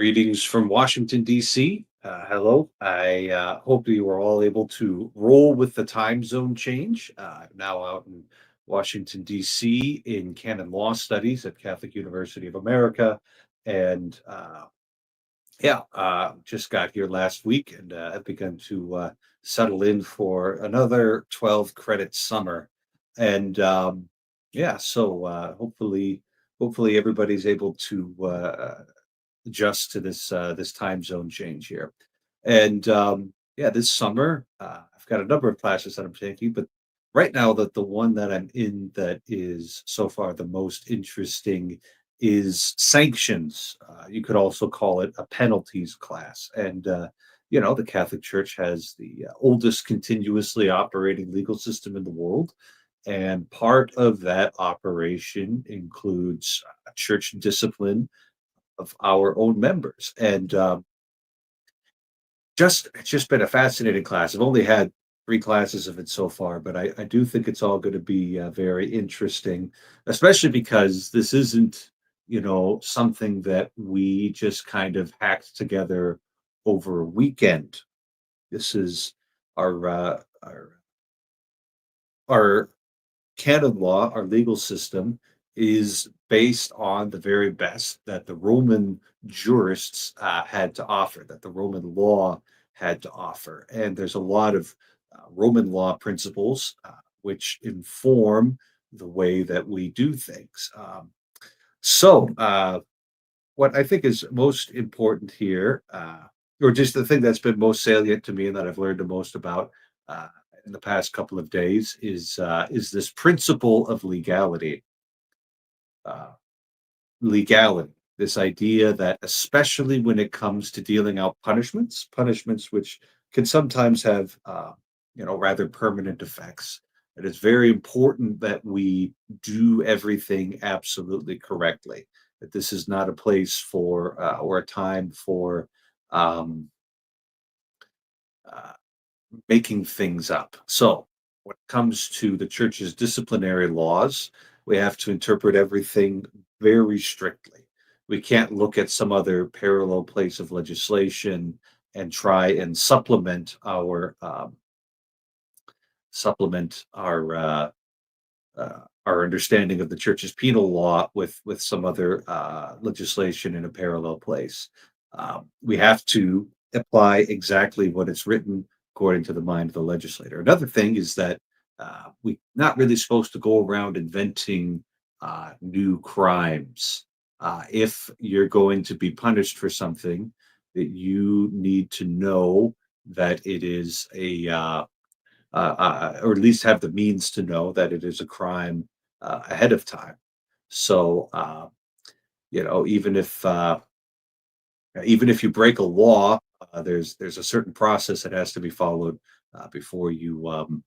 Greetings from Washington, D.C. Hello. I hope you were all able to roll with the time zone change. I'm now out in Washington, D.C. in canon law studies at Catholic University of America. And just got here last week and have begun to settle in for another 12 credit summer. And hopefully everybody's able to adjust to this time zone change here. And this summer I've got a number of classes that I'm taking, but right now the one that I'm in that is so far the most interesting is sanctions. You could also call it a penalties class. And the Catholic Church has the oldest continuously operating legal system in the world. And part of that operation includes church discipline of our own members. And it's just been a fascinating class. I've only had three classes of it so far, but I do think it's all going to be very interesting, especially because this isn't, something that we just kind of hacked together over a weekend. This is our our canon law, our legal system, is based on the very best that the Roman jurists had to offer, that the Roman law had to offer. And there's a lot of Roman law principles which inform the way that we do things. What I think is most important here, or just the thing that's been most salient to me and that I've learned the most about uh, in the past couple of days, is this principle of legality. Uh, Legality, this idea that especially when it comes to dealing out punishments which can sometimes have rather permanent effects. It is very important that we do everything absolutely correctly. That this is not a place for or a time for um, uh, making things up. So, when it comes to the church's disciplinary laws, we have to interpret everything very strictly. We can't look at some other parallel place of legislation and try and supplement our understanding of the church's penal law with some other legislation in a parallel place. We have to apply exactly what it's written according to the mind of the legislator. Another thing is that we're not really supposed to go around inventing new crimes. If you're going to be punished for something, that you need to know that it is or at least have the means to know that it is a crime ahead of time. So, even if you break a law, there's a certain process that has to be followed before you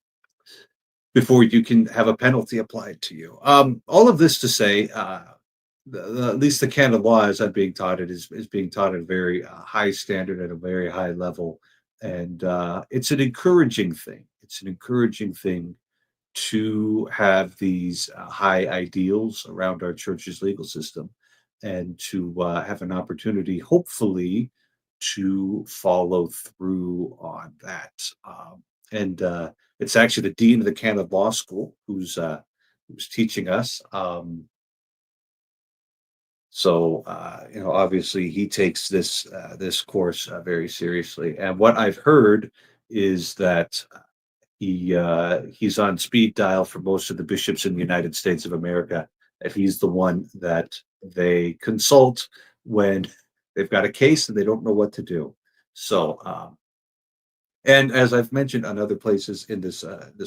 can have a penalty applied to you. All of this to say, at least the canon law, as I'm being taught it, is being taught at a very high standard at a very high level, and it's an encouraging thing. It's an encouraging thing to have these high ideals around our church's legal system and to have an opportunity, hopefully, to follow through on that. And It's actually the dean of the canon law school who's teaching us. Obviously, he takes this course very seriously. And what I've heard is that he's on speed dial for most of the bishops in the United States of America. That he's the one that they consult when they've got a case and they don't know what to do. So, and as I've mentioned on other places in this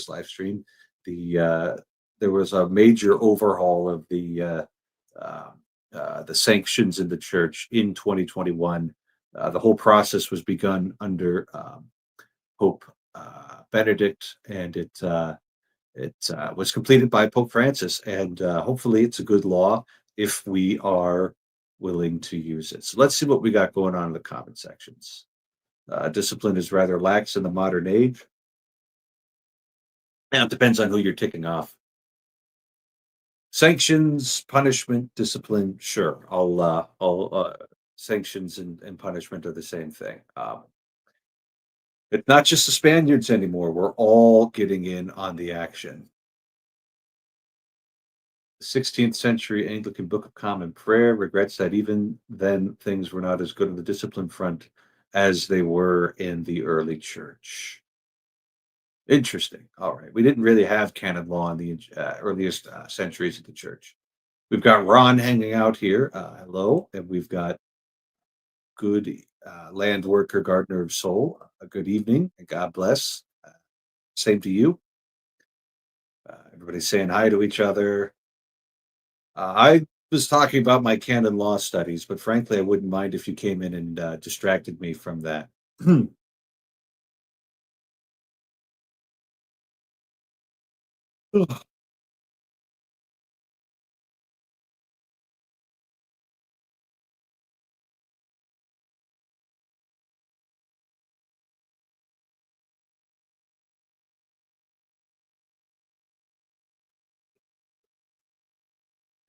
live stream, there was a major overhaul of uh, the sanctions in the church in 2021. The whole process was begun under Pope Benedict, and it was completed by Pope Francis. And hopefully, it's a good law if we are willing to use it. So let's see what we got going on in the comment sections. Discipline is rather lax in the modern age. Now it depends on who you're ticking off. Sanctions, punishment, discipline. Sure, I'll sanctions and punishment are the same thing. It's not just the Spaniards anymore. We're all getting in on the action. The 16th century Anglican Book of Common Prayer regrets that even then things were not as good on the discipline front as they were in the early church. Interesting. All right. We didn't really have canon law in the earliest centuries of the church. We've got Ron hanging out here. Hello. And we've got good land worker, gardener of soul. A good evening and God bless. Same to you. Everybody's saying hi to each other. I was talking about my canon law studies, but frankly, I wouldn't mind if you came in and distracted me from that.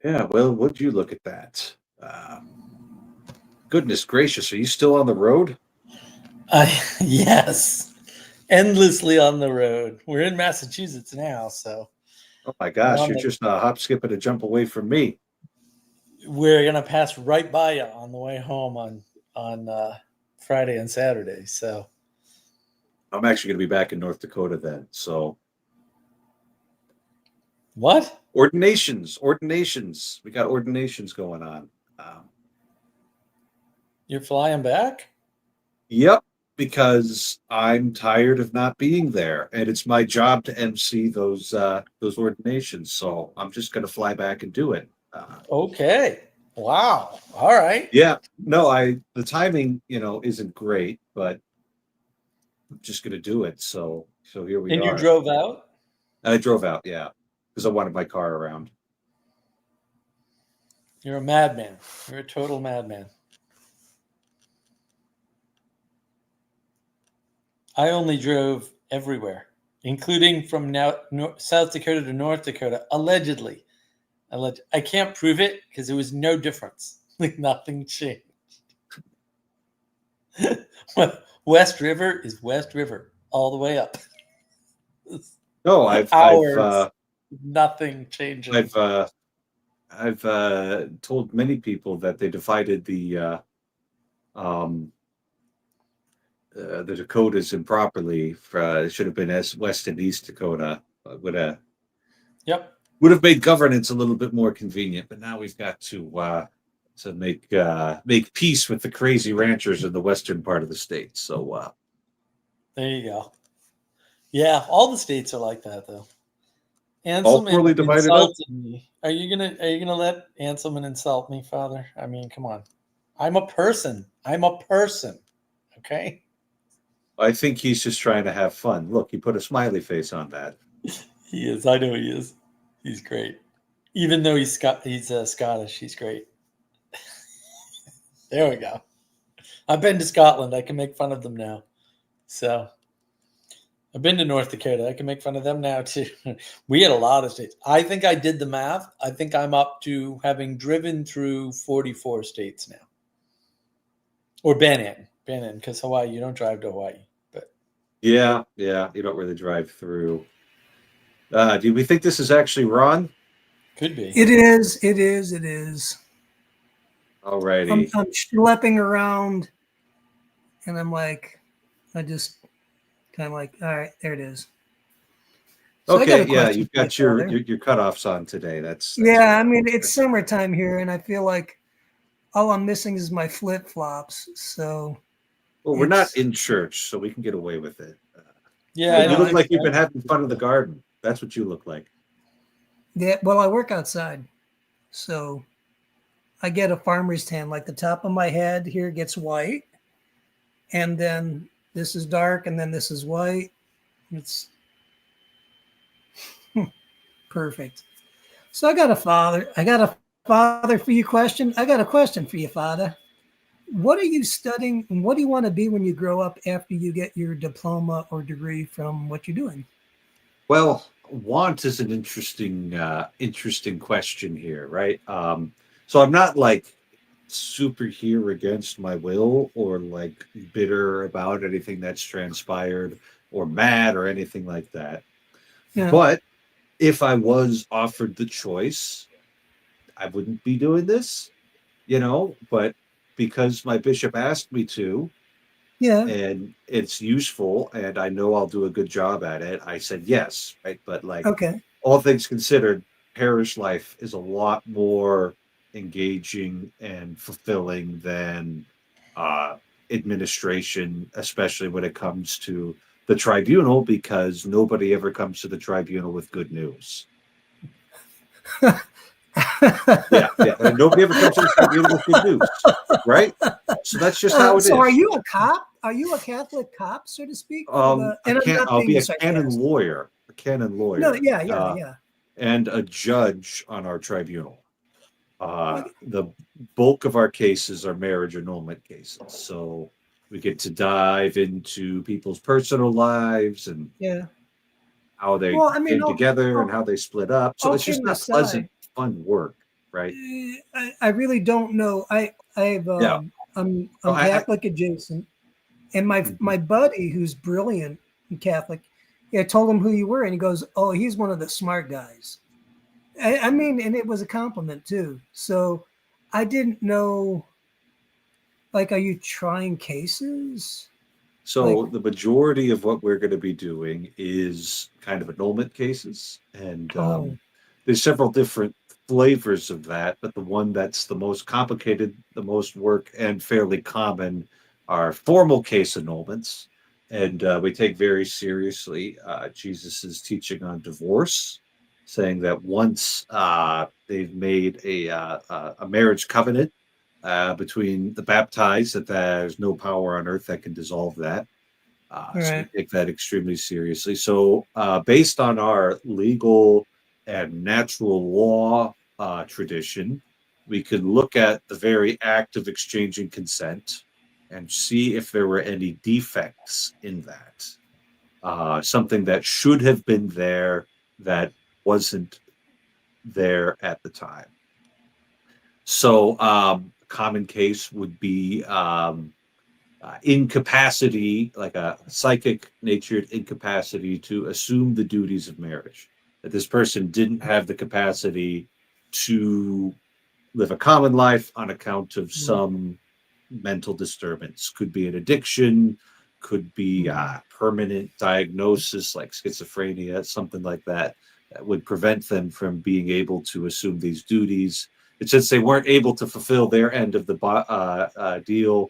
Yeah, well, would you look at that? Goodness gracious, are you still on the road? Yes, endlessly on the road. We're in Massachusetts now, so Oh my gosh, you're just a hop, skip, and a jump away from me. we're gonna pass right by you on the way home on Friday and Saturday. So I'm actually going to be back in North Dakota then. So what? ordinations. We got ordinations going on. You're flying back? Yep, because I'm tired of not being there, and it's my job to MC those ordinations. So I'm just going to fly back and do it. Okay. Wow. All right. Yeah, no, the timing, isn't great, but I'm just going to do it. So here we And you are. drove out? I drove out, yeah, because I wanted my car around. You're a madman. You're a total madman. I only drove everywhere, including from South Dakota to North Dakota, allegedly. I can't prove it because there was no difference. Like nothing changed. West River is West River all the way up. No, Hours, nothing changing. I've told many people that they divided the Dakotas improperly. It should have been as West and East Dakota. Yep. Would have made governance a little bit more convenient, but now we've got to make peace with the crazy ranchers in the western part of the state. So there you go. Yeah, all the states are like that, though. all Anselman poorly divided insulted up. me. Are you gonna let Anselman insult me, Father? I mean, come on. I'm a person. Okay. I think he's just trying to have fun. Look, he put a smiley face on that. He is. I know he is. He's great. Even though he's Scottish, he's great. There we go. I've been to Scotland. I can make fun of them now. So I've been to North Dakota. I can make fun of them now too. We had a lot of states. I think I did the math. I think I'm up to having driven through 44 states now. Or been in, because Hawaii, you don't drive to Hawaii. But Yeah, you don't really drive through. Do we think this is actually Ron? could be. It is. Alrighty. I'm schlepping around, and I'm like, I just kind of like, all right, there it is. So okay, yeah, you've got your cutoffs on today. That's yeah. I mean, it's summertime here, and I feel like all I'm missing is my flip flops. So, well, we're not in church, so we can get away with it. Yeah, you look like you've been having fun in the garden. That's what you look like. Yeah, well, I work outside, so I get a farmer's tan. Like the top of my head here gets white, and then this is dark, and then this is white. It's perfect. So I got a father for you question. I got a question for you, Father. What are you studying and what do you want to be when you grow up after you get your diploma or degree from what you're doing? Well, want is an interesting question here, right? So I'm not like super here against my will or like bitter about anything that's transpired or mad or anything like that. Yeah. But if I was offered the choice, I wouldn't be doing this, but because my bishop asked me to, Yeah. and it's useful and I know I'll do a good job at it, I said yes, right? But like Okay. all things considered, parish life is a lot more engaging and fulfilling than uh, administration, especially when it comes to the tribunal, because nobody ever comes to the tribunal with good news. Yeah, yeah. And nobody ever comes to the tribunal with good news, right? So that's just how it So are is. you a cop? Are you a Catholic cop, so to speak? For the I and I'm can't. not I'll be being a canon sarcastic. lawyer, No, yeah, yeah, yeah. and a judge on our tribunal. Like, The bulk of our cases are marriage annulment cases, so we get to dive into people's personal lives and yeah. how they Well, I mean, came together and how they split up. So all it's just kidding not pleasant, aside, fun work, right? I really don't know. Yeah. So I'm Catholic adjacent, and my buddy who's brilliant and Catholic, yeah, I told him who you were, and he goes, "Oh, he's one of the smart guys." I mean, and it was a compliment too. So I didn't know. Like, are you trying cases? Like, So the majority of what we're going to be doing is kind of annulment cases, and oh, there's several different flavors of that, but the one that's the most complicated, the most work, and fairly common are formal case annulments, and we take very seriously Jesus's teaching on divorce, saying that once they've made a marriage covenant between the baptized, that there's no power on earth that can dissolve that. So we right, take that extremely seriously. So, based on our legal and natural law tradition, we could look at the very act of exchanging consent and see if there were any defects in that. Something that should have been there that wasn't there at the time. So, common case would be incapacity, like a psychic natured incapacity to assume the duties of marriage. That this person didn't have the capacity to live a common life on account of mm, some mental disturbance. Could be an addiction, could be mm, a permanent diagnosis like schizophrenia, something like that, that would prevent them from being able to assume these duties. It's since they weren't able to fulfill their end of the deal,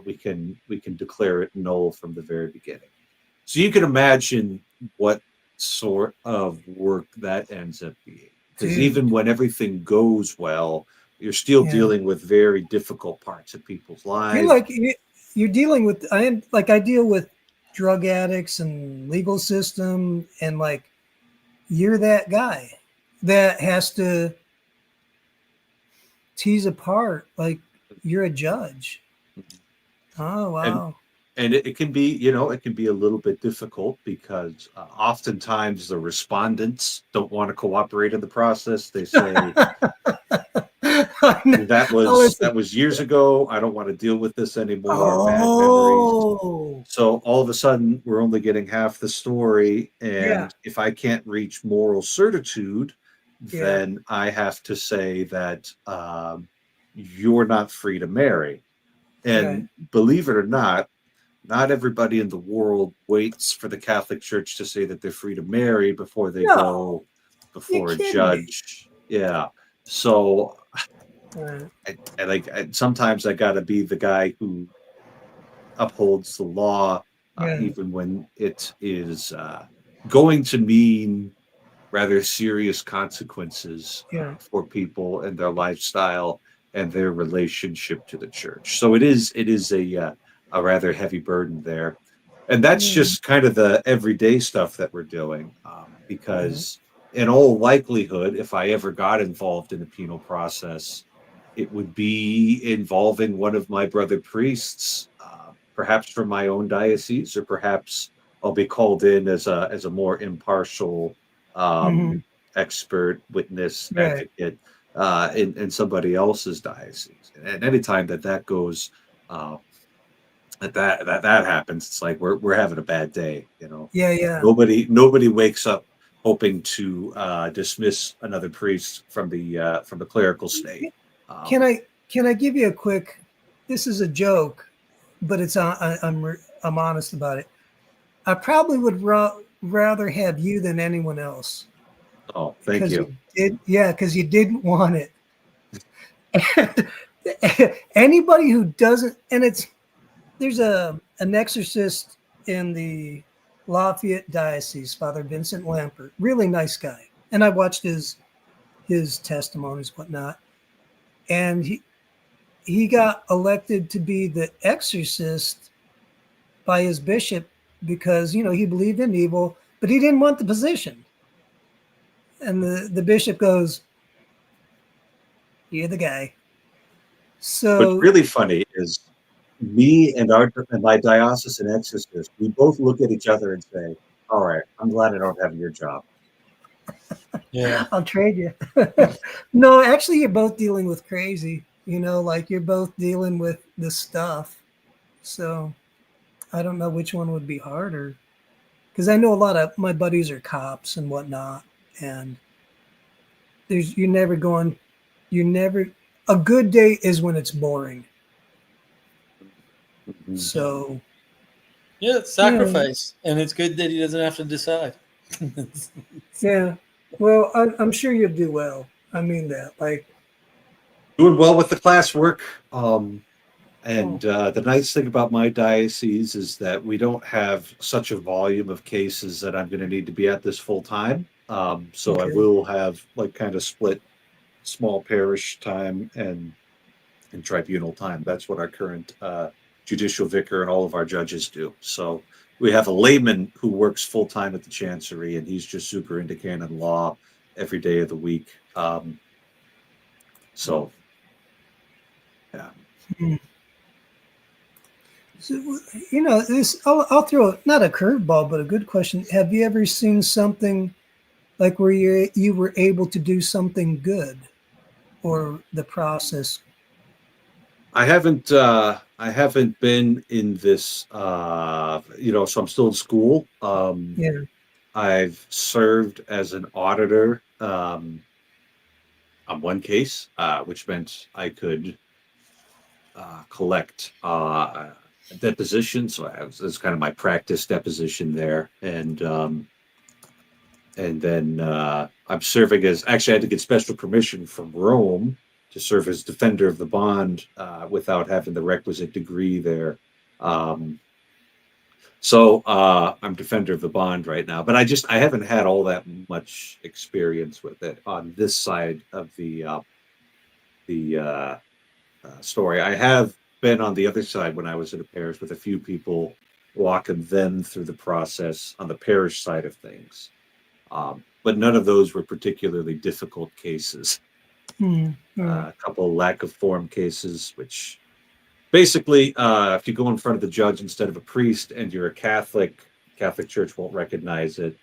we can declare it null from the very beginning. So you can imagine what sort of work that ends up being. Because even dude, when everything goes well, you're still yeah. dealing with very difficult parts of people's You're lives. like you're dealing with. I deal with drug addicts and legal system, and like you're that guy that has to tease apart. Like you're a judge. Oh And wow. and it can be, it can be a little bit difficult because oftentimes the respondents don't want to cooperate in the process. They say, that Oh, was listen. that was years ago. I don't want to deal with this anymore. Bad memories. Oh, So all of a sudden, we're only getting half the story. yeah, And if I can't reach moral certitude, yeah, then I have to say that you're not free to marry. right. And believe it or not everybody in the world waits for the Catholic Church to say that they're free to marry before they No, go you before a kidding me? judge. Yeah. So Right. sometimes I got to be the guy who upholds the law, Yeah, even when it is going to mean rather serious consequences yeah. for people and their lifestyle and their relationship to the church. So it is a rather heavy burden there, and that's Mm, just kind of the everyday stuff that we're doing. yeah. Because in all likelihood, if I ever got involved in a penal process, it would be involving one of my brother priests, perhaps from my own diocese, or perhaps I'll be called in as a more impartial Hmm. expert, witness, Right. advocate. in somebody else's diocese. And anytime that goes, that happens, it's like we're having a bad day. Yeah, yeah. Nobody wakes up hoping to dismiss another priest from the clerical state. Can I give you a quick? This is a joke, but I'm honest about it. I probably would rather have you than anyone else. Oh, thank you. Because you didn't want it. Anybody who doesn't, and there's an exorcist in the Lafayette Diocese, Father Vincent Lampert, really nice guy, and I watched his testimonies, whatnot, and he got elected to be the exorcist by his bishop because he believed in evil, but he didn't want the position. And the bishop goes, "You're the guy." So what's really funny is me and my diocesan exorcist, we both look at each other and say, "All right, I'm glad I don't have your job." Yeah. I'll trade you. No, actually, you're both dealing with crazy. Like you're both dealing with this stuff. So I don't know which one would be harder. Because I know a lot of my buddies are cops and whatnot. And you're never, a good day is when it's boring. Mhm. So. Yeah, it's sacrifice. And it's good that he doesn't have to decide. Yeah. Well, I'm sure you'll do well. I mean that. Like, Doing well with the classwork. And the nice thing about my diocese is that we don't have such a volume of cases that I'm going to need to be at this full time. So I Okay. will have like kind of split small parish time and tribunal time. That's what our current judicial vicar and all of our judges do. So we have a layman who works full time at the chancery, and he's just super into canon law every day of the week. So, yeah. So, this I'll throw not a curveball, but a good question. Have you ever seen something like where you were able to do something good, or the process? I haven't been in this so I'm still in school. Yeah. I've served as an auditor on one case, which meant I could collect a deposition. So that's kind of my practice deposition there, and then I'm serving as actually I had to get special permission from Rome to serve as defender of the bond without having the requisite degree there. So I'm defender of the bond right now, but I haven't had all that much experience with it on this side of the story. I have been on the other side when I was in a parish with a few people, walking them through the process on the parish side of things. But none of those were particularly difficult cases. A couple lack of form cases, which basically, if you go in front of the judge instead of a priest and you're a Catholic, Catholic Church won't recognize it.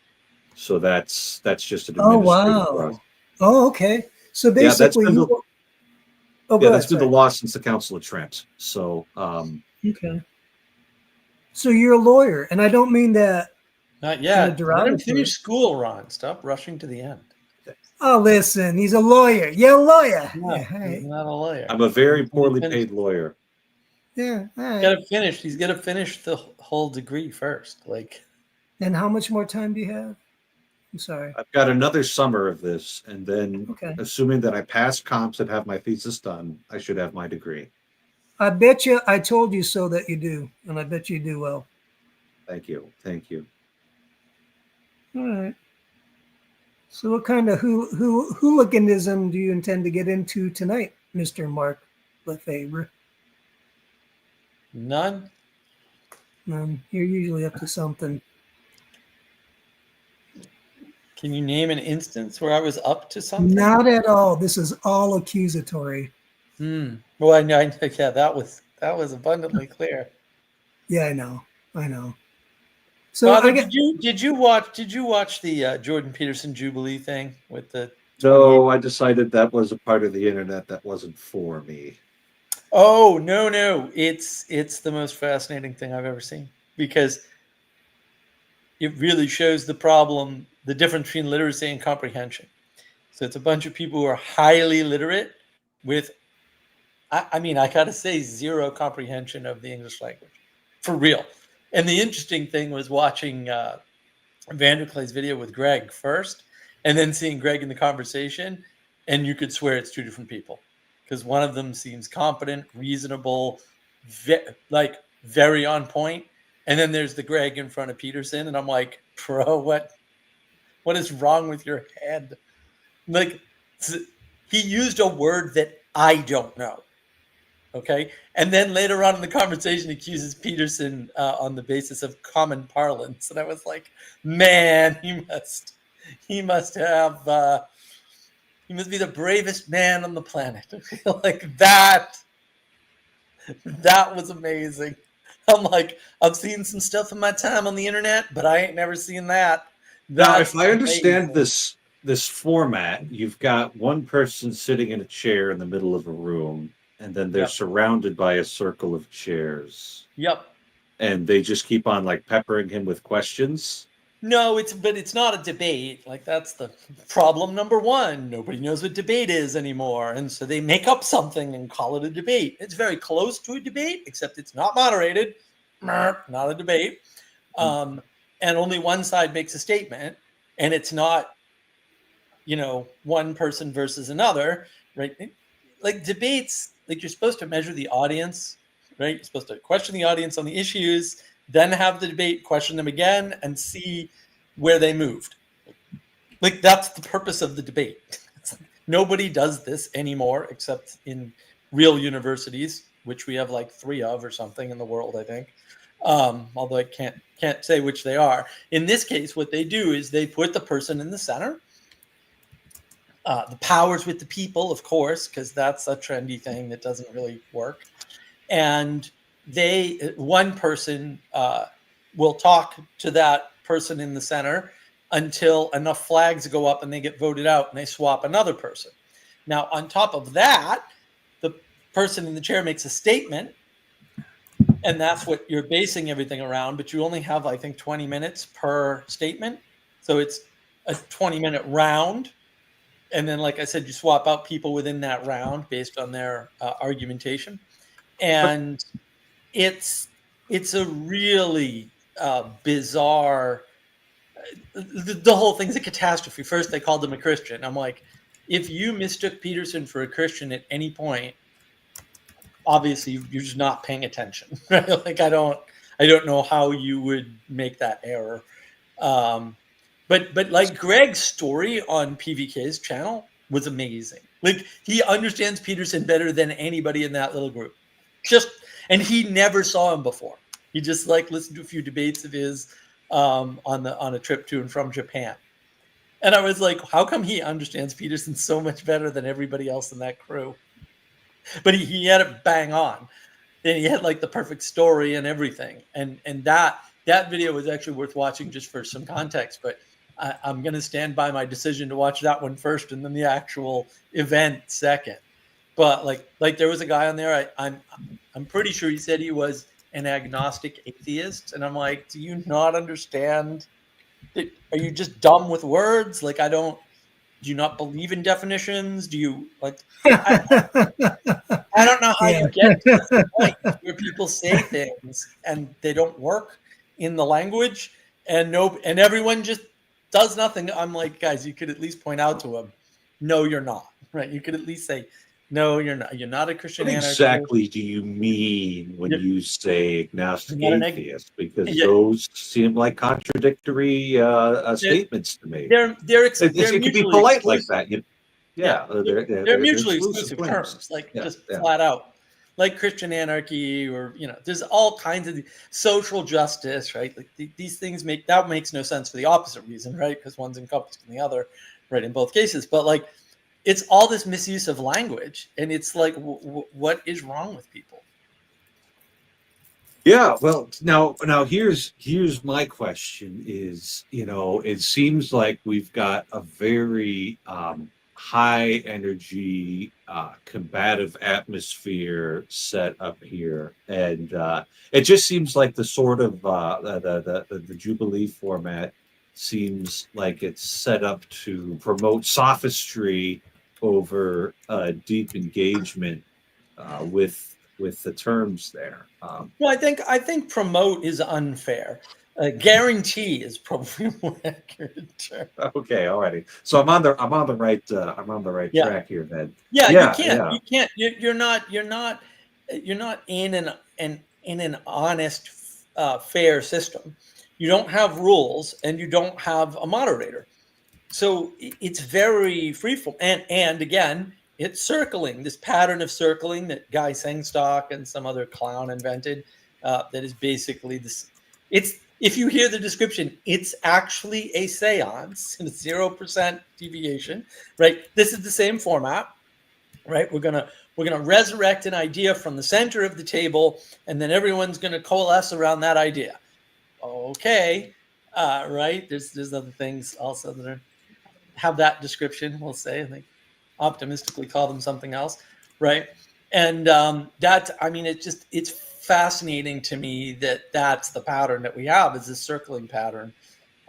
So that's just an Oh administrative process. wow. Oh, okay. So Yeah, basically, that's been the law since the Council of Trent. So okay. So you're a lawyer, and I don't mean that Not in a yet. Let him derogatory. finish school, Ron. Stop rushing to the end. Oh, listen, he's a lawyer. You're a lawyer. No, Yeah, all right. he's not a lawyer. I'm a very He's gonna poorly finish- paid lawyer. Yeah, all right. He's got to finish the whole degree first. Like, And how much more time do you have? I'm sorry. I've got another summer of this, and then Okay. assuming that I pass comps and have my thesis done, I should have my degree. I bet you I told you so that you do, and I bet you do well. Thank you. Thank you. All right. So what kind of hooliganism do you intend to get into tonight, Mr. Mark Lefebvre? none. You're usually up to something. Can you name an instance where I was up to something? Not at all. This is all accusatory. Well, I know. Yeah, that was abundantly clear. Yeah, I know. So Father, I get, did you watch the Jordan Peterson Jubilee thing with the No, I decided that was a part of the internet that wasn't for me. Oh, no. It's the most fascinating thing I've ever seen, because it really shows the problem, the difference between literacy and comprehension. So it's a bunch of people who are highly literate with, I mean, I gotta say, zero comprehension of the English language, for real. And the interesting thing was watching Vanderklay's video with Greg first, and then seeing Greg in the conversation, and you could swear it's two different people, because one of them seems competent, reasonable, like very on point, and then there's the Greg in front of Peterson, and I'm like, bro, what is wrong with your head? Like, he used a word that I don't know. Okay. And then later on in the conversation, accuses Peterson on the basis of common parlance. And I was like, man, he must be the bravest man on the planet. Like that was amazing. I'm like, I've seen some stuff in my time on the internet, but I ain't never seen that. Now, if I understand amazing. this format, you've got one person sitting in a chair in the middle of a room, and then they're Yep. surrounded by a circle of chairs. Yep. And they just keep on like peppering him with questions. No, it's not a debate. Like, that's the problem number one. Nobody knows what debate is anymore. And so they make up something and call it a debate. It's very close to a debate, except it's not moderated. Not a debate. And only one side makes a statement, and it's not, one person versus another, right? Like debates, like you're supposed to measure the audience, right? You're supposed to question the audience on the issues, then have the debate, question them again, and see where they moved. Like, that's the purpose of the debate. Nobody does this anymore, except in real universities, which we have like 3 of or something in the world, I think. Although I can't say which they are. In this case, what they do is they put the person in the center. The power's with the people, of course, because that's a trendy thing that doesn't really work. And one person will talk to that person in the center until enough flags go up and they get voted out, and they swap another person. Now, on top of that, the person in the chair makes a statement, and that's what you're basing everything around. But you only have, I think, 20 minutes per statement. So it's a 20-minute round. And then, like I said, you swap out people within that round based on their argumentation. And it's a really bizarre. The whole thing's a catastrophe. First, they called him a Christian. I'm like, if you mistook Peterson for a Christian at any point, obviously you're just not paying attention. Right? Like, I don't know how you would make that error. But like, Greg's story on PVK's channel was amazing. Like, he understands Peterson better than anybody in that little group. And he never saw him before. He just like listened to a few debates of his on a trip to and from Japan. And I was like, how come he understands Peterson so much better than everybody else in that crew? But he had it bang on. And he had like the perfect story and everything. And that video was actually worth watching just for some context. But I'm going to stand by my decision to watch that one first and then the actual event second. But like there was a guy on there. I'm pretty sure he said he was an agnostic atheist, and I'm like, do you not understand? Are you just dumb with words? Like, do you not believe in definitions? Do you like? I don't know how you get to this point where people say things and they don't work in the language, and everyone just does nothing. I'm like, guys, you could at least point out to him, no, you're not. Right? You could at least say, no, you're not. You're not a Christian What anarchist. exactly do you mean when you say agnostic You're not an atheist? Because those seem like contradictory statements to me. They're It could be polite exclusive. like that. They're mutually exclusive claims. terms, like flat out. Like Christian anarchy, or there's all kinds of social justice, right? Like these things makes no sense for the opposite reason, right? Because one's encompassed in the other, right? In both cases, but like, it's all this misuse of language, and it's like, what is wrong with people? Yeah, well, now here's my question: is it seems like we've got a very high energy, combative atmosphere set up here, and it just seems like the sort of the Jubilee format seems like it's set up to promote sophistry over deep engagement with the terms there. Well, I think promote is unfair. Guarantee is probably a more accurate term. Okay, alrighty. So I'm on the right Yeah. track here then. Yeah, Yeah, you yeah. can't. You're not in an honest, fair system. You don't have rules, and you don't have a moderator. So it's very freeform. And again, it's circling, this pattern of circling that Guy Sengstock and some other clown invented. That is basically this. It's, if you hear the description, it's actually a seance and 0% deviation, right? This is the same format, right? We're gonna resurrect an idea from the center of the table, and then everyone's gonna coalesce around that idea. Okay, right? There's other things also that have that description. We'll say, I think, optimistically call them something else, right? And it's fascinating to me that that's the pattern that we have, is this circling pattern.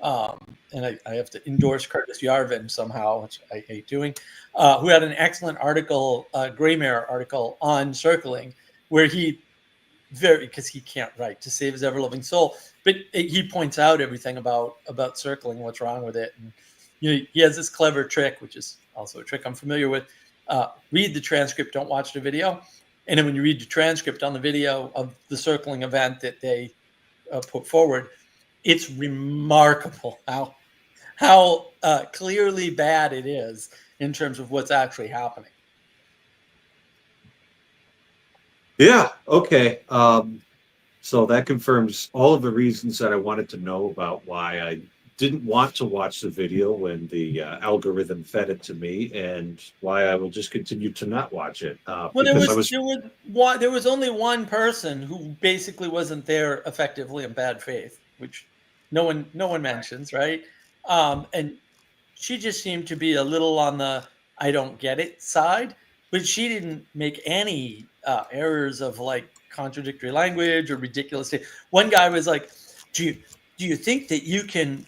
And I have to endorse Curtis Yarvin somehow, which I hate doing, who had an excellent article, Graymare article on circling, where because he can't write to save his ever-loving soul, but he points out everything about circling, what's wrong with it. And he has this clever trick, which is also a trick I'm familiar with. Read the transcript, don't watch the video. And then when you read the transcript on the video of the circling event that they put forward, it's remarkable how clearly bad it is in terms of what's actually happening. Yeah, okay. So that confirms all of the reasons that I wanted to know about why I didn't want to watch the video when the algorithm fed it to me, and why I will just continue to not watch it. Well, Because there was only one person who basically wasn't there effectively in bad faith, which no one mentions, right? And she just seemed to be a little on the I don't get it side, but she didn't make any errors of like contradictory language or ridiculous. One guy was like, do you think that you can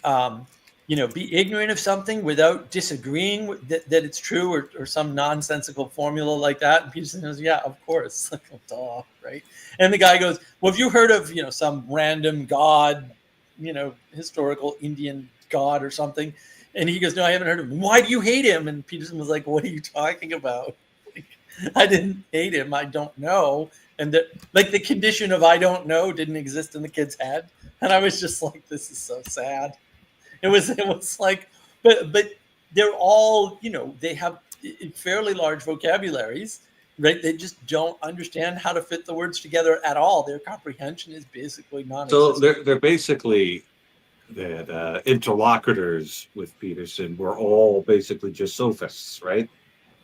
be ignorant of something without disagreeing that it's true, or some nonsensical formula like that? And Peterson goes, yeah, of course. Duh, right? And the guy goes, well, have you heard of some random god, historical Indian god or something? And he goes, no, I haven't heard of him. Why do you hate him? And Peterson was like, what are you talking about? I didn't hate him. I don't know. And the condition of I don't know didn't exist in the kid's head. And I was just like, this is so sad. It was like, but they're all, they have fairly large vocabularies, right? They just don't understand how to fit the words together at all. Their comprehension is basically non-existent. so they're basically the interlocutors with Peterson were all basically just sophists, right?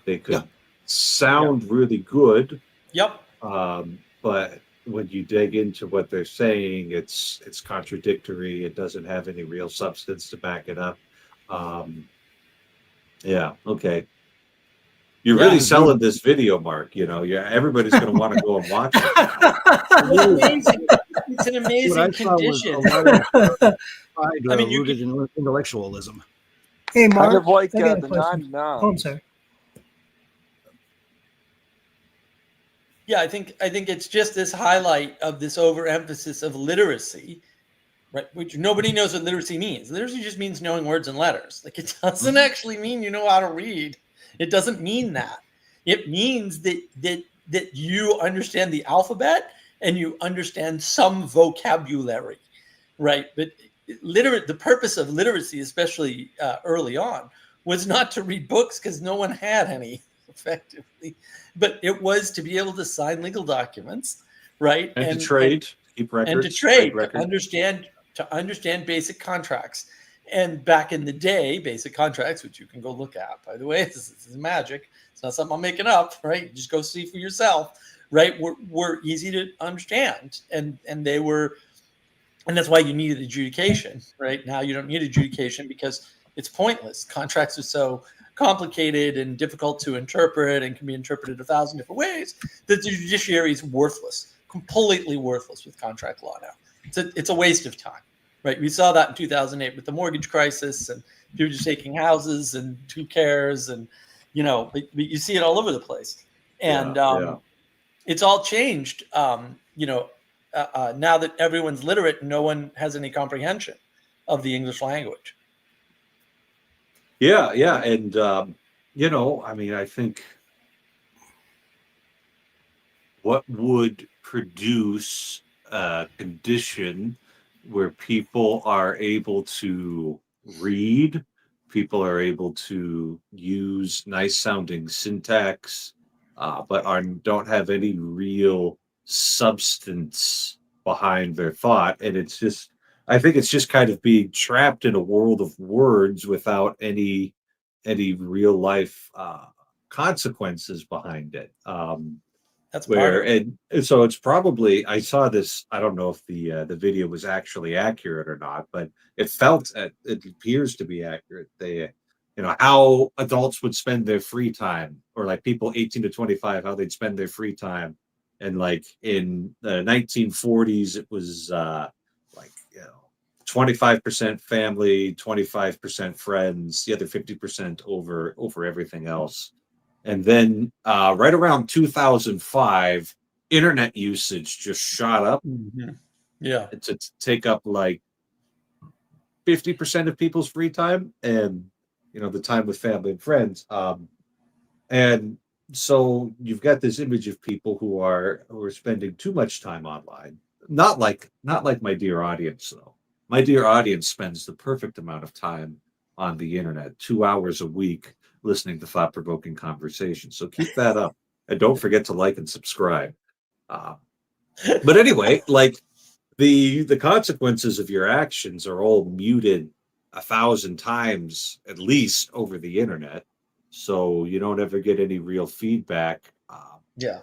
They could sound really good. Yep. But when you dig into what they're saying, it's contradictory. It doesn't have any real substance to back it up. Yeah, okay. You're really selling this video, Mark. Everybody's going to want to go and watch it. It's amazing. It's an amazing condition. Rooted in intellectualism. Hey, Mark. Kind of like I got a the question. non-nom. Oh, I'm sorry. Yeah, I think it's just this highlight of this overemphasis of literacy, right? Which nobody knows what literacy means. Literacy just means knowing words and letters. Like, it doesn't actually mean you know how to read. It doesn't mean that. It means that you understand the alphabet and you understand some vocabulary, right? But the purpose of literacy, especially early on, was not to read books because no one had any, effectively, but it was to be able to sign legal documents, right? And to trade, keep records, and to trade, records. to understand basic contracts. And back in the day, basic contracts, which you can go look at, by the way, this is magic. It's not something I'm making up, right? You just go see for yourself, right? Were easy to understand, and they were, and that's why you needed adjudication, right? Now you don't need adjudication because it's pointless. Contracts complicated and difficult to interpret and can be interpreted 1,000 different ways, that the judiciary is worthless, completely worthless with contract law now. It's a waste of time, right? We saw that in 2008 with the mortgage crisis, and people just taking houses, and who cares, and but you see it all over the place, and it's all changed. Now that everyone's literate, no one has any comprehension of the English language. Yeah, and I mean, I think what would produce a condition where people are able to read, people are able to use nice sounding syntax, but don't have any real substance behind their thought. And I think it's just kind of being trapped in a world of words without any real life consequences behind it. That's where and so it's probably, I saw this, I don't know if the video was actually accurate or not, but it appears to be accurate. They how adults would spend their free time, or like people 18 to 25, how they'd spend their free time. And like in the 1940s, it was 25% family, 25% friends, the other 50% over everything else. And then right around 2005, internet usage just shot up. Mm-hmm. Yeah. To take up like 50% of people's free time, and the time with family and friends. And so you've got this image of people who are spending too much time online. Not like my dear audience, though. My dear audience spends the perfect amount of time on the internet, 2 hours a week, listening to thought-provoking conversations. So keep that up, and don't forget to like and subscribe. But anyway, like the consequences of your actions are all muted 1,000 times at least over the internet, so you don't ever get any real feedback.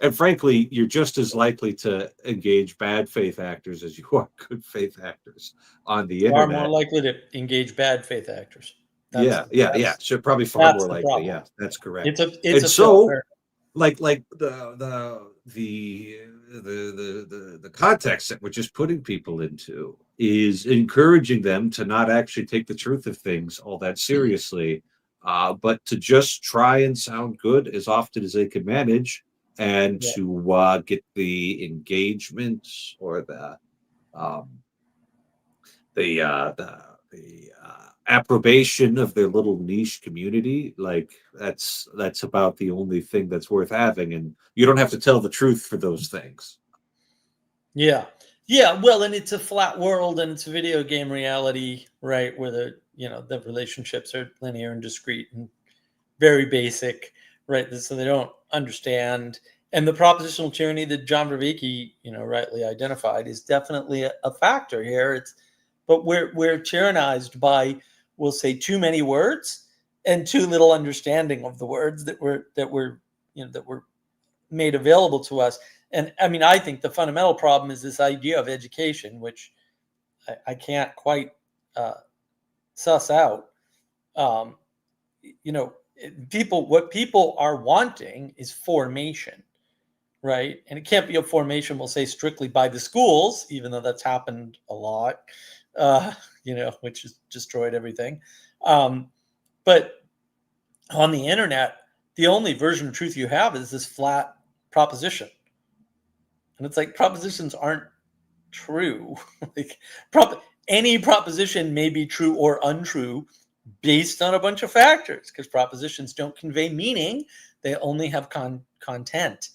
And frankly, you're just as likely to engage bad faith actors as you are good faith actors on the internet. Far more likely to engage bad faith actors. So probably far more likely. Problem. Yeah, that's correct. It's a filter. Like the context that we're just putting people into is encouraging them to not actually take the truth of things all that seriously, but to just try and sound good as often as they can manage, and to get the engagement or the approbation of their little niche community. Like that's about the only thing that's worth having, and you don't have to tell the truth for those things. Well, and it's a flat world, and it's a video game reality, right, where the relationships are linear and discrete and very basic, right? So they don't understand. And the propositional tyranny that John Vervaeke, rightly identified, is definitely a factor here. But we're tyrannized by, we'll say, too many words and too little understanding of the words that were made available to us. And I mean, I think the fundamental problem is this idea of education, which I can't quite suss out. What people are wanting is formation, right? And it can't be a formation, we'll say, strictly by the schools, even though that's happened a lot. Which has destroyed everything. But on the internet, the only version of truth you have is this flat proposition. And it's like, propositions aren't true. Any proposition may be true or untrue based on a bunch of factors, because propositions don't convey meaning. They only have content,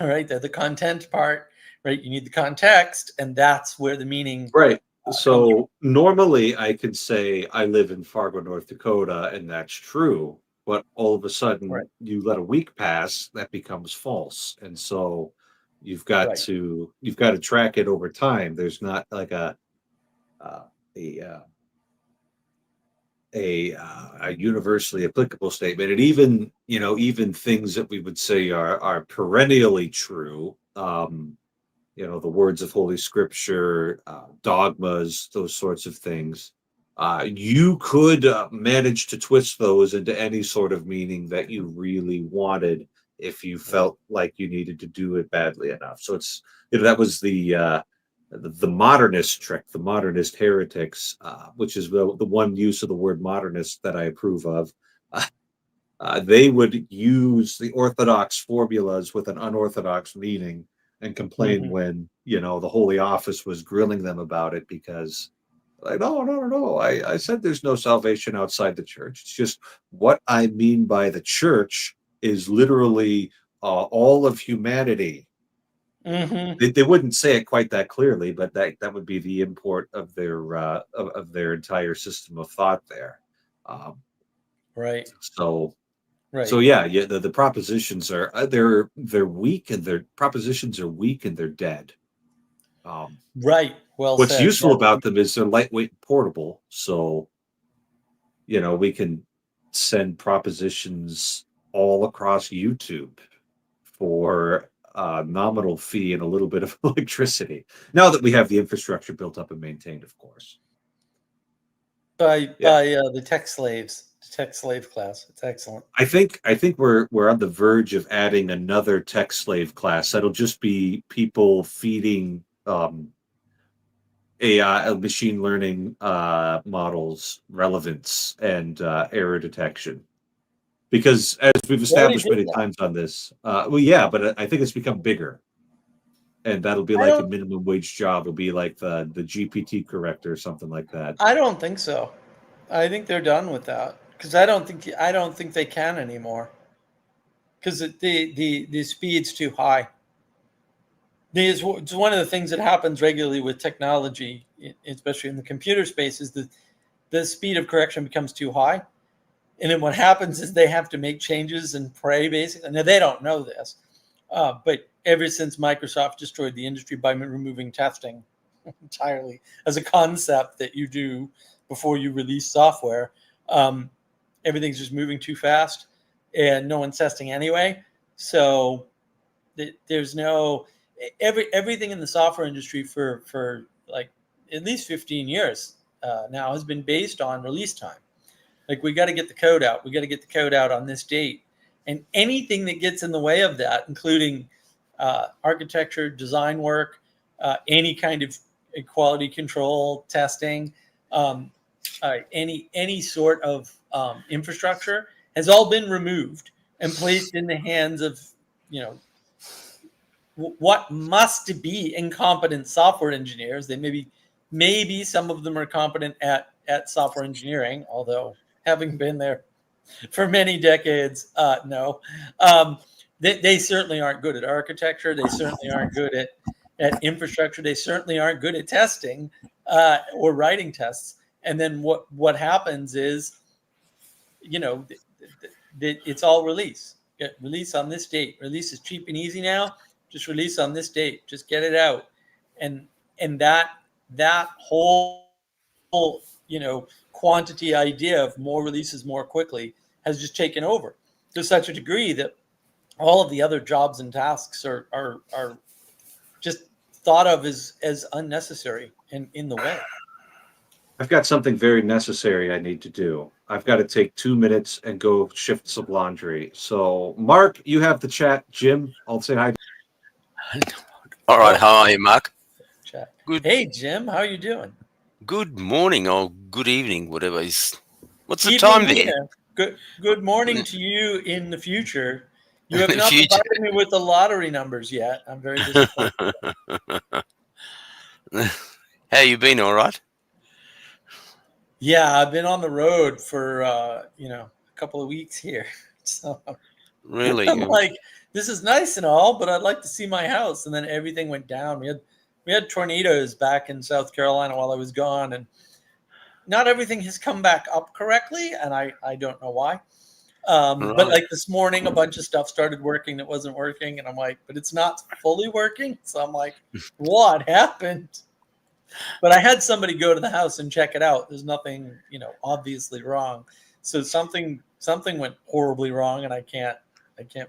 right? They're the content part, right? You need the context, and that's where the meaning... Right. So normally I could say I live in Fargo, North Dakota, and that's true. But all of a sudden, you let a week pass, that becomes false, and so you've got to track it over time. There's not like a universally applicable statement, and even things that we would say are perennially true. The words of Holy Scripture, dogmas, those sorts of things. You could manage to twist those into any sort of meaning that you really wanted if you felt like you needed to do it badly enough. So it's that was the modernist trick, the modernist heretics, which is the one use of the word modernist that I approve of. They would use the orthodox formulas with an unorthodox meaning and complain when the Holy Office was grilling them about it because. Like, no. I said there's no salvation outside the church. It's just what I mean by the church is literally all of humanity. They wouldn't say it quite that clearly, but that would be the import of their entire system of thought there. Right. So Right. So yeah, the propositions are they're weak and their propositions are weak and they're dead. Right. Well What's said. useful Yeah. about them is they're lightweight and portable. So, we can send propositions all across YouTube for a nominal fee and a little bit of electricity. Now that we have the infrastructure built up and maintained, of course. By the tech slaves, the tech slave class. It's excellent. I think we're on the verge of adding another tech slave class. That'll just be people feeding AI, machine learning models relevance and error detection. Because as we've established many times on this, well, yeah, but I think it's become bigger, and that'll be like a minimum wage job. It'll be like the GPT corrector or something like that. I don't think so. I think they're done with that because I don't think they can anymore because the speed's too high. It's one of the things that happens regularly with technology, especially in the computer space, is that the speed of correction becomes too high. And then what happens is they have to make changes and pray, basically. Now, they don't know this, but ever since Microsoft destroyed the industry by removing testing entirely as a concept that you do before you release software, everything's just moving too fast and no one's testing anyway. So there's no... Everything in the software industry for like at least 15 years now has been based on release time. Like, we got to get the code out. We got to get the code out on this date. And anything that gets in the way of that, including architecture, design work, any kind of quality control testing, any sort of infrastructure, has all been removed and placed in the hands of what must be incompetent software engineers. They maybe some of them are competent at software engineering, although having been there for many decades, no. They certainly aren't good at architecture. They certainly aren't good at infrastructure. They certainly aren't good at testing or writing tests. And then what happens is, it's all release. Release on this date. Release is cheap and easy now. Just release on this date. Just get it out. And that whole quantity idea of more releases more quickly has just taken over to such a degree that all of the other jobs and tasks are just thought of as unnecessary and in the way. I've got something very necessary I need to do. I've got to take 2 minutes and go shift some laundry. So, Mark, you have the chat. Jim, I'll say hi. All right. How are you, Mark? Chat. Good. Hey, Jim, how are you doing? Good morning or good evening, whatever is. What's the time there? Good morning to you in the future. You have not provided me with the lottery numbers yet. I'm very disappointed. How you been? All right. Yeah, I've been on the road for a couple of weeks here. So really, I'm like, this is nice and all, but I'd like to see my house. And then everything went down. We had tornadoes back in South Carolina while I was gone, and not everything has come back up correctly, and I don't know why. Right. But like this morning, a bunch of stuff started working that wasn't working, and I'm like, but it's not fully working. So I'm like, what happened? But I had somebody go to the house and check it out. There's nothing, obviously wrong. So something went horribly wrong, and I can't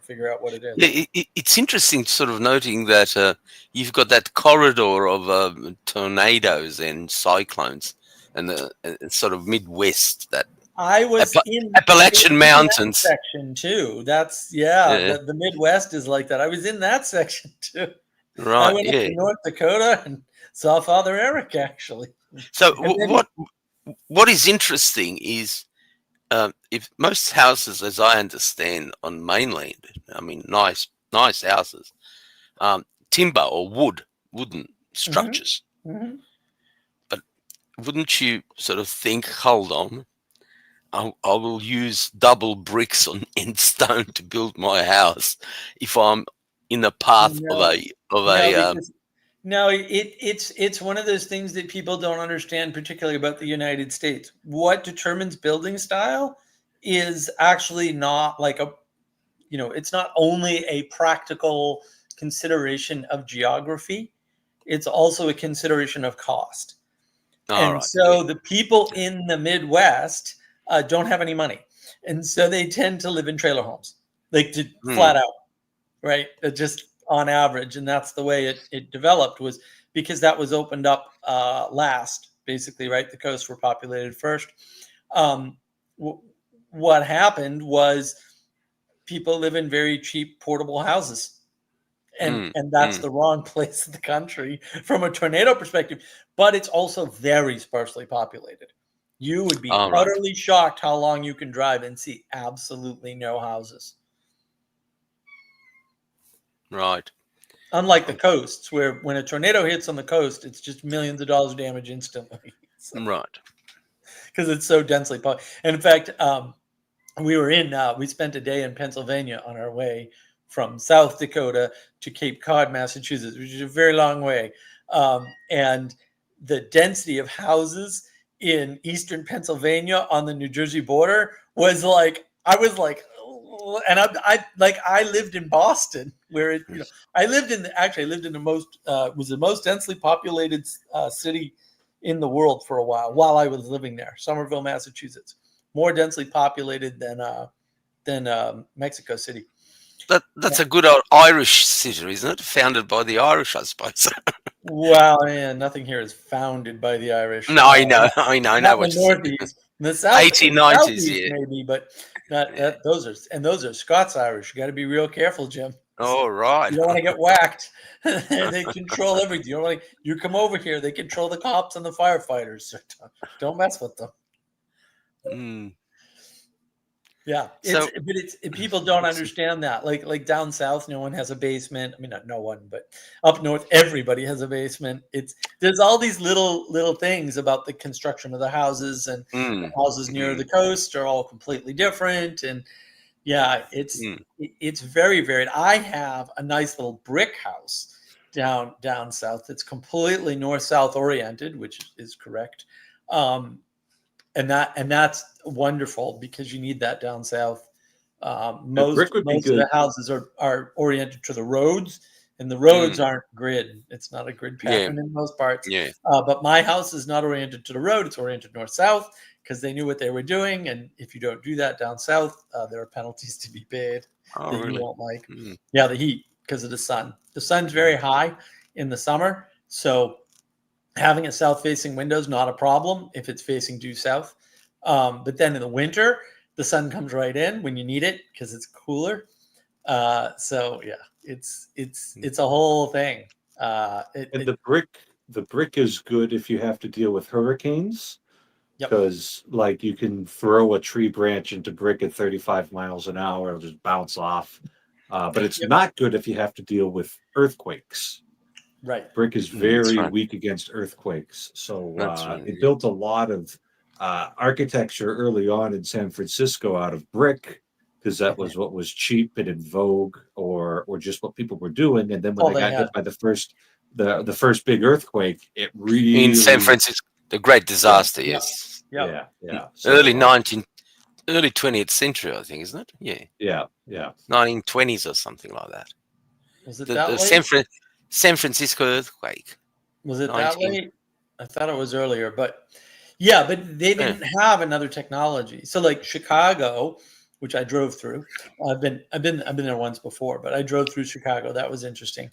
figure out what it is. Yeah, it's interesting sort of noting that you've got that corridor of tornadoes and cyclones and the sort of Midwest, that I was in Appalachian Mountains that section too. That's Yeah. the Midwest is like that. I was in that section too. I Right. went up Yeah. to North Dakota and saw Father Eric actually. So And then- what is interesting is if most houses, as I understand, on mainland, I mean, nice houses, timber or wooden structures. Mhm. But wouldn't you sort of think, hold on, I will use double bricks and stone to build my house if I'm in the path No. of No, a because it's one of those things that people don't understand, particularly about the United States. What determines building style is actually not like it's not only a practical consideration of geography, it's also a consideration of cost. all And right. so the people in the Midwest don't have any money. And so they tend to live in trailer homes, like flat out, right? Just on average. And that's the way it developed, was because that was opened up last, basically, right? The coasts were populated first. What happened was people live in very cheap portable houses. And that's the wrong place in the country from a tornado perspective, but it's also very sparsely populated. You would be All right. utterly shocked how long you can drive and see absolutely no houses. Right. Unlike the coasts, where when a tornado hits on the coast, it's just millions of dollars of damage instantly. Right. Because it's so densely populated. And in fact, we spent a day in Pennsylvania on our way from South Dakota to Cape Cod, Massachusetts, which is a very long way. And the density of houses in eastern Pennsylvania on the New Jersey border was like, I was like, and I lived in Boston, where I lived in the most densely populated city in the world for a while I was living there, Somerville, Massachusetts, more densely populated than Mexico City. That's a good old Irish city, isn't it? Founded by the Irish, I suppose. Wow, man, nothing here is founded by the Irish. No, I know Not what in the you're saying. Northeast, in the South, 1890s, Southeast yeah. maybe, but those are Scots Irish. You got to be real careful, Jim. Oh, right. You don't want to get whacked. They control everything. You don't want you come over here. They control the cops and the firefighters. So don't mess with them. Yeah, people don't understand that. Like down south, no one has a basement. I mean, not no one, but up north, everybody has a basement. There's all these little things about the construction of the houses, and the houses near the coast are all completely different. And yeah, it's very varied. I have a nice little brick house down south. It's completely north-south oriented, which is correct. And that's wonderful, because you need that down south. Most of the houses are oriented to the roads, and the roads aren't grid. It's not a grid pattern in most parts. Yeah. But my house is not oriented to the road. It's oriented north-south, because they knew what they were doing. And if you don't do that down south, there are penalties to be paid that you won't like. Yeah, the heat, because of the sun. The sun's very high in the summer, so having a south-facing window is not a problem if it's facing due south. But then in the winter, the sun comes right in when you need it, because it's cooler. So yeah, it's a whole thing. The brick is good if you have to deal with hurricanes, because like you can throw a tree branch into brick at 35 miles an hour, it'll just bounce off. But it's not good if you have to deal with earthquakes. Right. Brick is very weak against earthquakes. So they built a lot of architecture early on in San Francisco out of brick, because that was what was cheap and in vogue, or just what people were doing. And then when they got hit by the first big earthquake, it really, in San Francisco, the Great Disaster. Yes. Yeah. So, early 20th century, I think, isn't it? Yeah. 1920s or something like that. Was it the San Francisco earthquake. Was it that late? I thought it was earlier, but they didn't have another technology. So like Chicago, which I drove through. I've been there once before, but I drove through Chicago. That was interesting.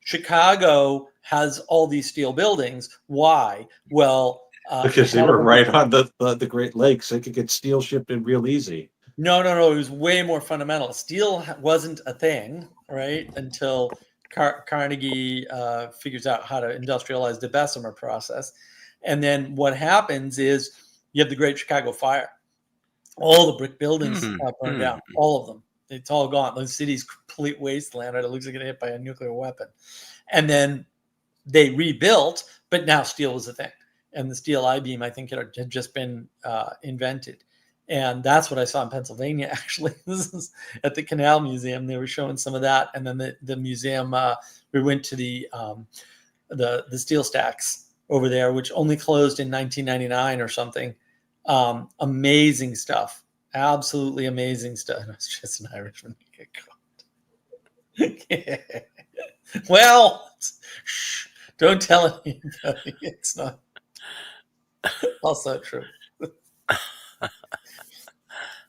Chicago has all these steel buildings. Why? Well, Because they hell of were a- right on the Great Lakes. They could get steel shipped in real easy. No. It was way more fundamental. Steel wasn't a thing, right? Until Carnegie figures out how to industrialize the Bessemer process. And then what happens is you have the Great Chicago Fire. All the brick buildings burned down, all of them. It's all gone. The city's complete wasteland. It looks like it hit by a nuclear weapon. And then they rebuilt, but now steel was a thing. And the steel I-beam, I think, had just been invented. And that's what I saw in Pennsylvania, actually. This is at the Canal Museum. They were showing some of that. And then the museum, we went to the steel stacks over there, which only closed in 1999 or something. Amazing stuff. Absolutely amazing stuff. It's just an Irishman. Well, shh, don't tell anybody. It's not also true.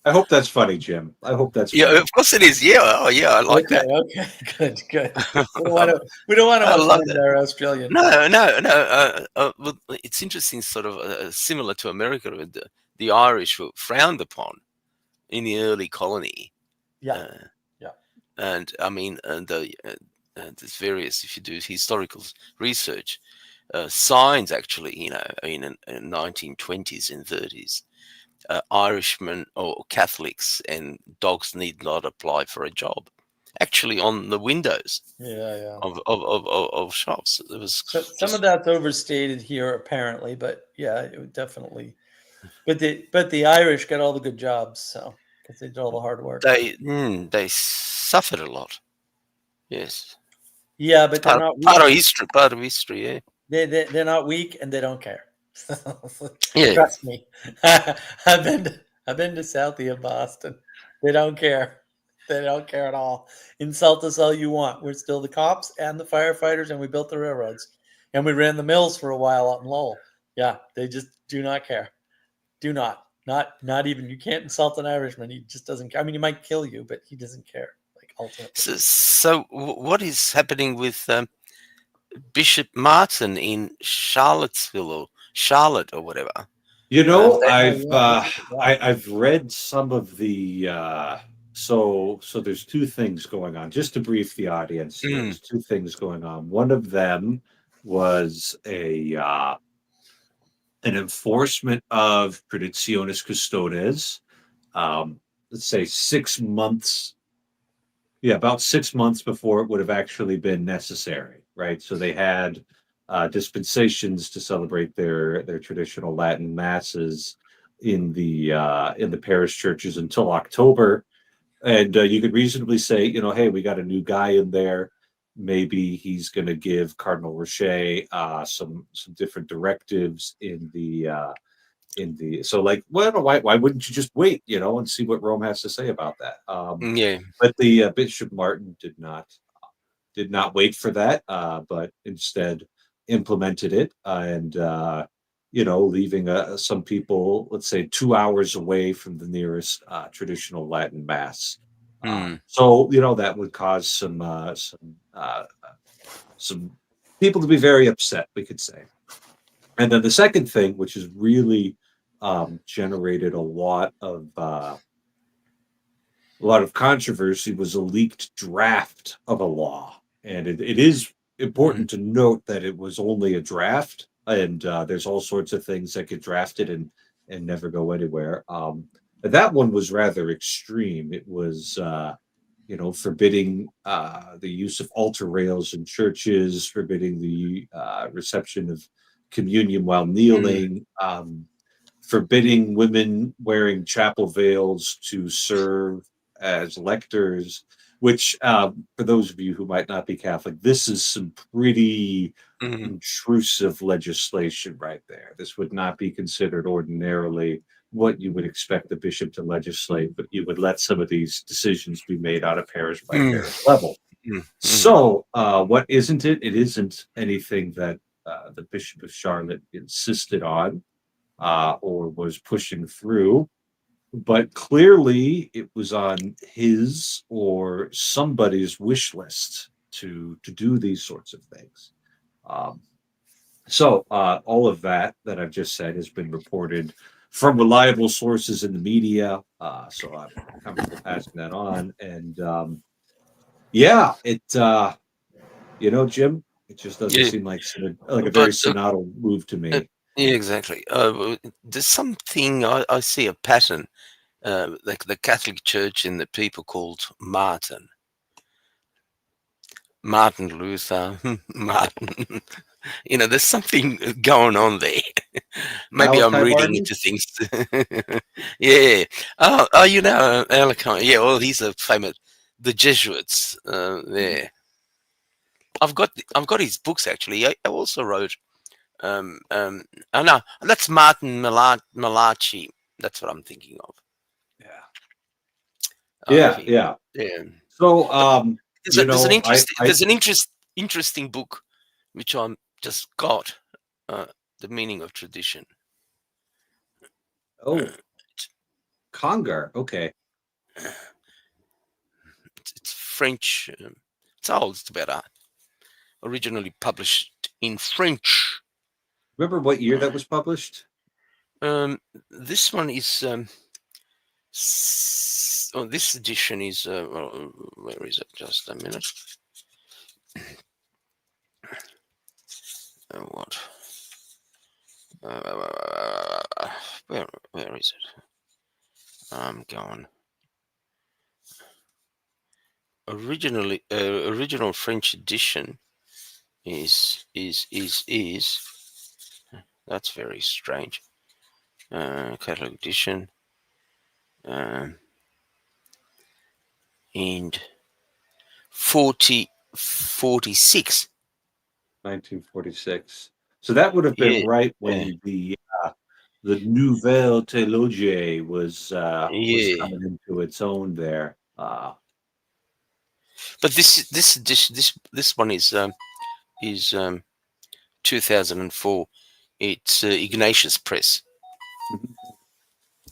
I hope that's funny, Jim. I hope that's Yeah, funny. of course it is. Yeah. Oh, yeah. I like Okay, that. okay, good. We don't want to I love offend that. our Australian. No. Well, it's interesting, sort of similar to America. The Irish were frowned upon in the early colony. Yeah, Uh, yeah. And I mean, there's various, if you do historical research, signs actually, in 1920s and 30s, Irishmen or Catholics and dogs need not apply for a job. Actually, on the windows Yeah. of shops, it was So some just of that's overstated here, apparently, but yeah, it would definitely. But the Irish got all the good jobs, so because they did all the hard work. they suffered a lot. Yes, Yeah, it's but they're part not part weak. of history. Part of history. Yeah. They're not weak, and they don't care. Yeah. Trust me. I've been to Southie of Boston. They don't care. They don't care at all. Insult us all you want. We're still the cops and the firefighters, and we built the railroads, and we ran the mills for a while out in Lowell. Yeah, they just do not care. Do not even. You can't insult an Irishman. He just doesn't care. I mean, he might kill you, but he doesn't care. Like ultimately. So what is happening with Bishop Martin in Charlottesville or Charlotte or whatever? You know, Yeah. I've read some of the so there's two things going on. Just to brief the audience here, there's two things going on. One of them was an enforcement of Traditionis Custodes. Let's say 6 months, about 6 months before it would have actually been necessary, right? So they had dispensations to celebrate their traditional Latin masses in the parish churches until October, and you could reasonably say, hey, we got a new guy in there. Maybe he's going to give Cardinal Rocher some different directives in the so like, well, why wouldn't you just wait, and see what Rome has to say about that? Yeah. But the Bishop Martin did not wait for that, but instead implemented it, and leaving some people, let's say, 2 hours away from the nearest traditional Latin mass. So that would cause some people to be very upset, we could say. And then the second thing, which has really generated a lot of controversy, was a leaked draft of a law. And it is important to note that it was only a draft, and there's all sorts of things that get drafted and never go anywhere. That one was rather extreme. It was forbidding the use of altar rails in churches, forbidding the reception of communion while kneeling, forbidding women wearing chapel veils to serve as lectors, which, for those of you who might not be Catholic, this is some pretty intrusive legislation right there. This would not be considered ordinarily what you would expect the bishop to legislate, but you would let some of these decisions be made on a parish by parish level. So, what isn't it? It isn't anything that the Bishop of Charlotte insisted on or was pushing through, but clearly it was on his or somebody's wish list to do these sorts of things. So all of that I've just said has been reported from reliable sources in the media. So I'm comfortable passing that on. And yeah, Jim, it just doesn't Yeah, seem like a very but synodal move to me. yeah, exactly. There's something I see a pattern. Like the Catholic Church and the people called Martin Luther, Martin. There's something going on there. Maybe I'm Malachi reading Martin? into things. Yeah. Oh, Malachi. Yeah. Well, he's a famous. The Jesuits. There. I've got his books actually. I also wrote. Oh no, that's Martin Malachi. That's what I'm thinking of. Yeah. Yeah, He, yeah. yeah. So But there's an I interesting book which I'm just got. Uh, the meaning of tradition. oh, Congar. Okay. It's French. It's old. It's about originally published in French. Remember what year that was published? This one is. This edition is. Where is it? Just a minute. What? Where is it? I'm going. Original French edition is. That's very strange. Catalog edition. And 46. 1946. So that would have been Yeah, right yeah, when the Nouvelle Theologie was yeah. coming into its own there. But this one is 2004. It's Ignatius Press,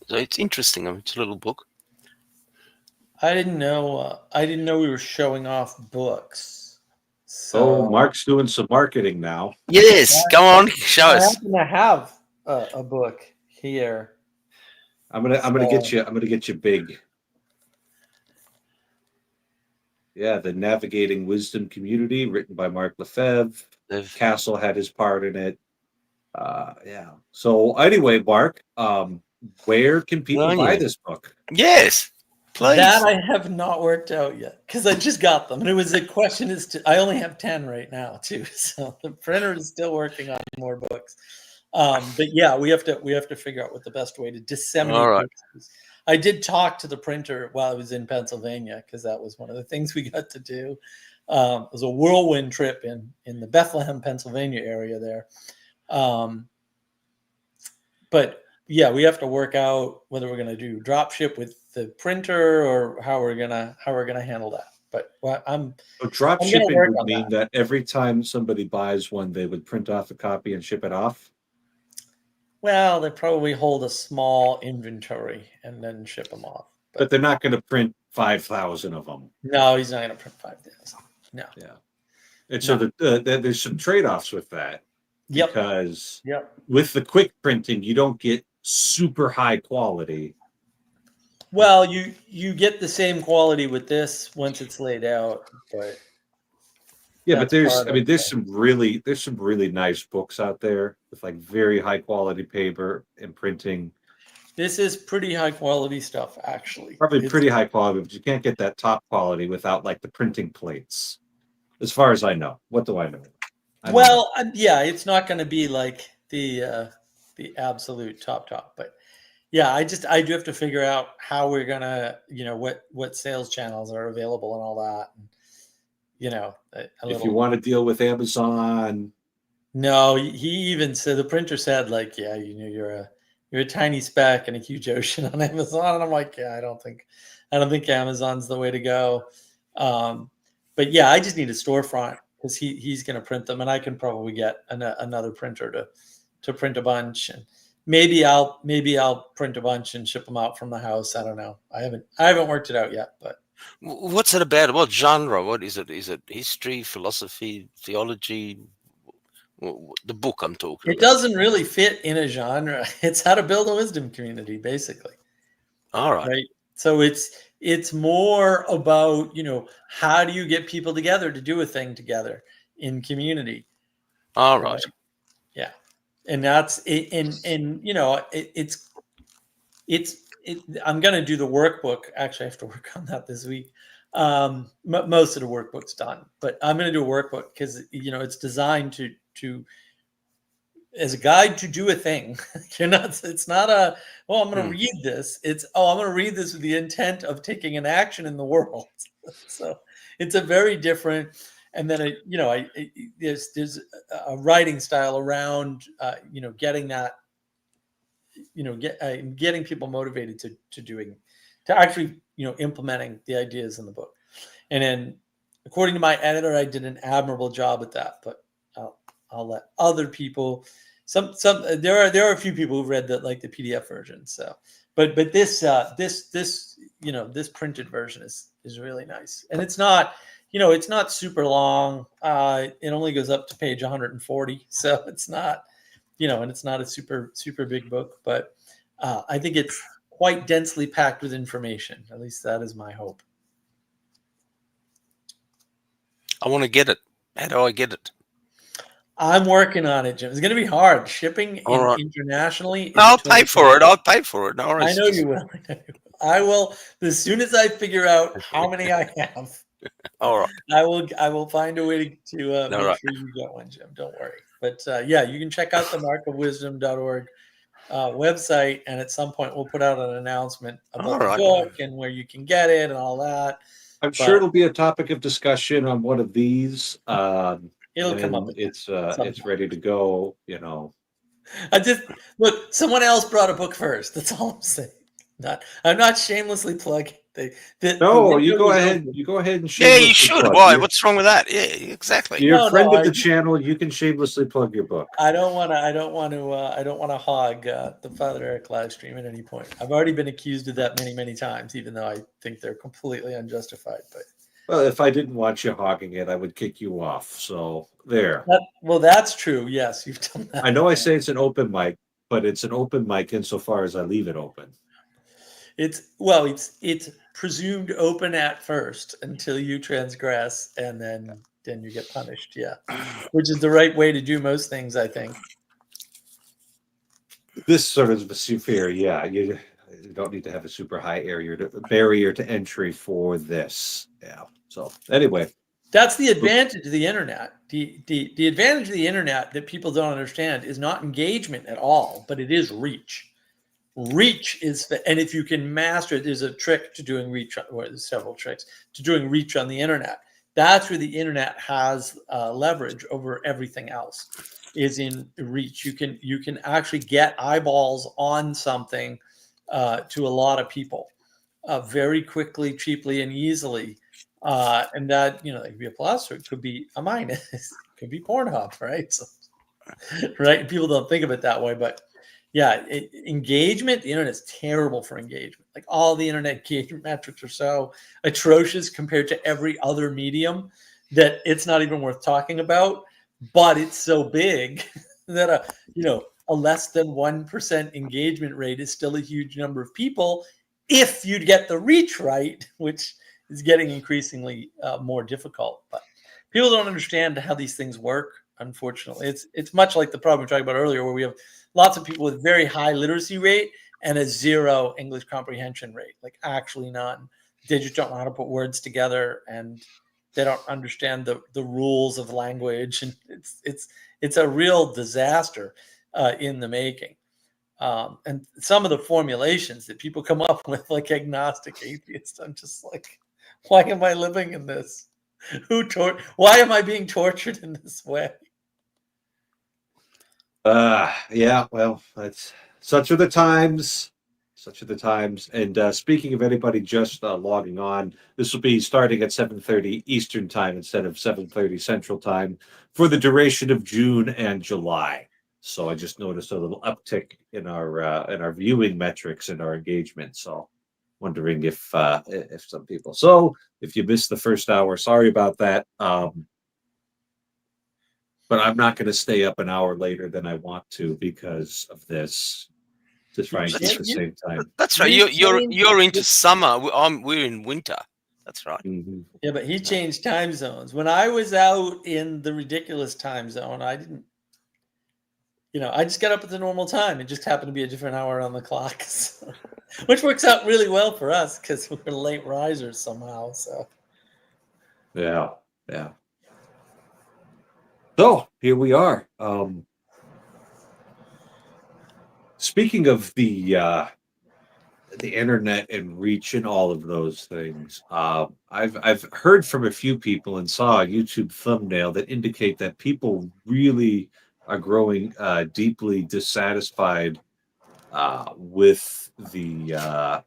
so it's interesting. It's a little book. I didn't know. I didn't know we were showing off books. Oh, So Mark's doing some marketing now. Yes, come on, show I us. happen to have a book here. I'm gonna get you big. Yeah, the Navigating Wisdom Community, written by Mark Lefebvre. Castle had his part in it. Yeah. So anyway, Mark, where can people buy this book? Yes, please. That I have not worked out yet because I just got them, and it was a question as to I only have 10 right now too, so the printer is still working on more books. But yeah, we have to figure out what the best way to disseminate All right. books is. I did talk to the printer while I was in Pennsylvania because that was one of the things we got to do. It was a whirlwind trip in the Bethlehem, Pennsylvania area there. But yeah, we have to work out whether we're going to do drop ship with the printer or how we're gonna handle that. But So drop I'm gonna shipping work would on mean that every time somebody buys one, they would print off a copy and ship it off. Well, they probably hold a small inventory and then ship them off. But they're not going to print 5,000 of them. No, he's not going to print 5,000. No. Yeah. And so there's some trade-offs with that. Yep. Because Yep. with the quick printing, you don't get super high quality. Well, you get the same quality with this once it's laid out, but yeah, but that's there's some really nice books out there with like very high quality paper and printing. this is pretty high quality stuff, actually. Probably pretty high quality, but you can't get that top quality without like the printing plates. As far as I know. What do I know? Well, yeah, it's not going to be like the absolute top, but yeah, I do have to figure out how we're gonna, what sales channels are available and all that. And, if you want to deal with Amazon. No, he even said, the printer said, like, yeah, you're a tiny speck in a huge ocean on Amazon, and I'm like, yeah, I don't think Amazon's the way to go. But yeah, I just need a storefront because he's going to print them, and I can probably get another printer to print a bunch, and maybe I'll print a bunch and ship them out from the house. I don't know. I haven't worked it out yet, but what's it about? What genre? What is it? Is it history, philosophy, theology? The book I'm talking It about. doesn't really fit in a genre. It's how to build a wisdom community, basically. All right. Right. So it's more about, how do you get people together to do a thing together in community? All right. Yeah. And that's it. And I'm going to do the workbook. Actually, I have to work on that this week. Most of the workbook's done, but I'm going to do a workbook because, it's designed to as a guide to do a thing. It's not I'm going to read this. I'm going to read this with the intent of taking an action in the world. So it's a very different, and then, there's a writing style around, getting that, getting people motivated to actually, implementing the ideas in the book. And then, according to my editor, I did an admirable job at that, but I'll let other people. There are a few people who've read the PDF version. So, but this printed version is really nice, and it's not super long. It only goes up to page 140, so it's not and it's not a super big book, but I think it's quite densely packed with information. At least that is my hope. I want to get it. How do I get it? I'm working on it, Jim. It's going to be hard. Shipping internationally. No, I'll pay for it. I'll pay for it. No worries. I know you will. I will. As soon as I figure out how many I have, all right. I will find a way to make sure you get one, Jim. Don't worry. But you can check out the markofwisdom.org website, and at some point we'll put out an announcement about the book and where you can get it and all that. I'm sure it'll be a topic of discussion on one of these. It'll come up. It's ready to go. Someone else brought a book first. That's all I'm saying. I'm not shamelessly plugging. You go ahead. You go ahead and shamelessly you should. plug. Why? What's wrong with that? Yeah, exactly. You're a friend of the channel. You can shamelessly plug your book. I don't want to hog the Father Eric live stream at any point. I've already been accused of that many times, even though I think they're completely unjustified. But well, if I didn't want you hogging it, I would kick you off. So there. That's true. Yes, you've done that. I know I say it's an open mic, but it's an open mic insofar as I leave it open. It's presumed open at first until you transgress, and then you get punished. Yeah, which is the right way to do most things, I think. This sort of sphere, you don't need to have a super high barrier to entry for this. Yeah. So anyway, that's the advantage of the internet. The advantage of the internet that people don't understand is not engagement at all, but it is reach. Reach is, and if you can master it, there's a trick to doing reach, or there's several tricks to doing reach on the internet. That's where the internet has leverage over everything else, is in reach. You can actually get eyeballs on something to a lot of people very quickly, cheaply, and easily. And that, it could be a plus or it could be a minus. It could be Pornhub, right? So, right? People don't think of it that way, but engagement, the internet is terrible for engagement. Like all the internet engagement metrics are so atrocious compared to every other medium that it's not even worth talking about. But it's so big that a less than 1% engagement rate is still a huge number of people if you'd get the reach right, which is getting increasingly more difficult. But people don't understand how these things work. Unfortunately, it's much like the problem we talked about earlier, where we have lots of people with very high literacy rate and a 0 English comprehension rate, like actually none. They just don't know how to put words together, and they don't understand the rules of language, and it's a real disaster in the making. And some of the formulations that people come up with, like agnostic atheist, I'm just like, why am I living in this? Why am I being tortured in this way? Well, that's such are the times. And speaking of anybody just logging on, this will be starting at 7:30 Eastern time instead of 7:30 Central time for the duration of June and July. So I just noticed a little uptick in our viewing metrics and our engagement. So wondering if some people. So if you missed the first hour, sorry about that. but I'm not going to stay up an hour later than I want to because of this to try and keep the same time. That's right. You're into summer. We're in winter. That's right. Mhm. Yeah, but he changed time zones. When I was out in the ridiculous time zone, I didn't, I just got up at the normal time. It just happened to be a different hour on the clock, so, which works out really well for us because we're late risers somehow. So Yeah. So here we are. Speaking of the internet and reach and all of those things, I've heard from a few people and saw a YouTube thumbnail that indicate that people really are growing deeply dissatisfied with the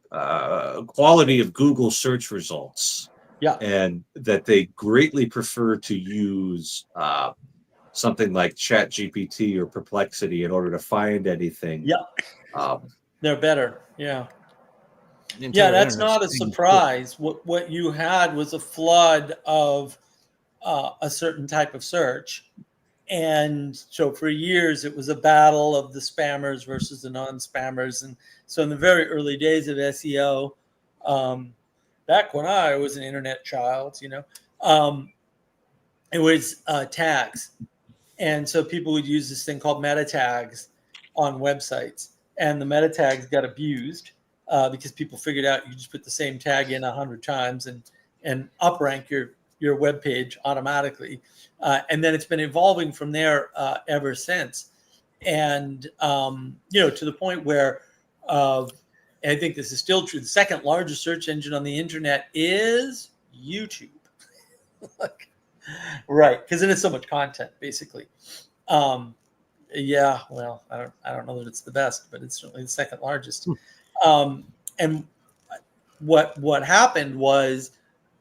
quality of Google search results. yeah, And that they greatly prefer to use something like ChatGPT or Perplexity in order to find anything. yeah, Um, they're better. Yeah. The Yeah, entire that's internet's not a changed. surprise. What you had was a flood of a certain type of search. And so for years, it was a battle of the spammers versus the non-spammers. And so in the very early days of SEO, back when I was an internet child, it was tags. And so people would use this thing called meta tags on websites. And the meta tags got abused because people figured out you just put the same tag in 100 times and uprank your web page automatically. And then it's been evolving from there ever since. And, to the point where I think this is still true. The second largest search engine on the internet is YouTube. Right. Because it is so much content, basically. Yeah, well, I don't know that it's the best, but it's certainly the second largest. And what happened was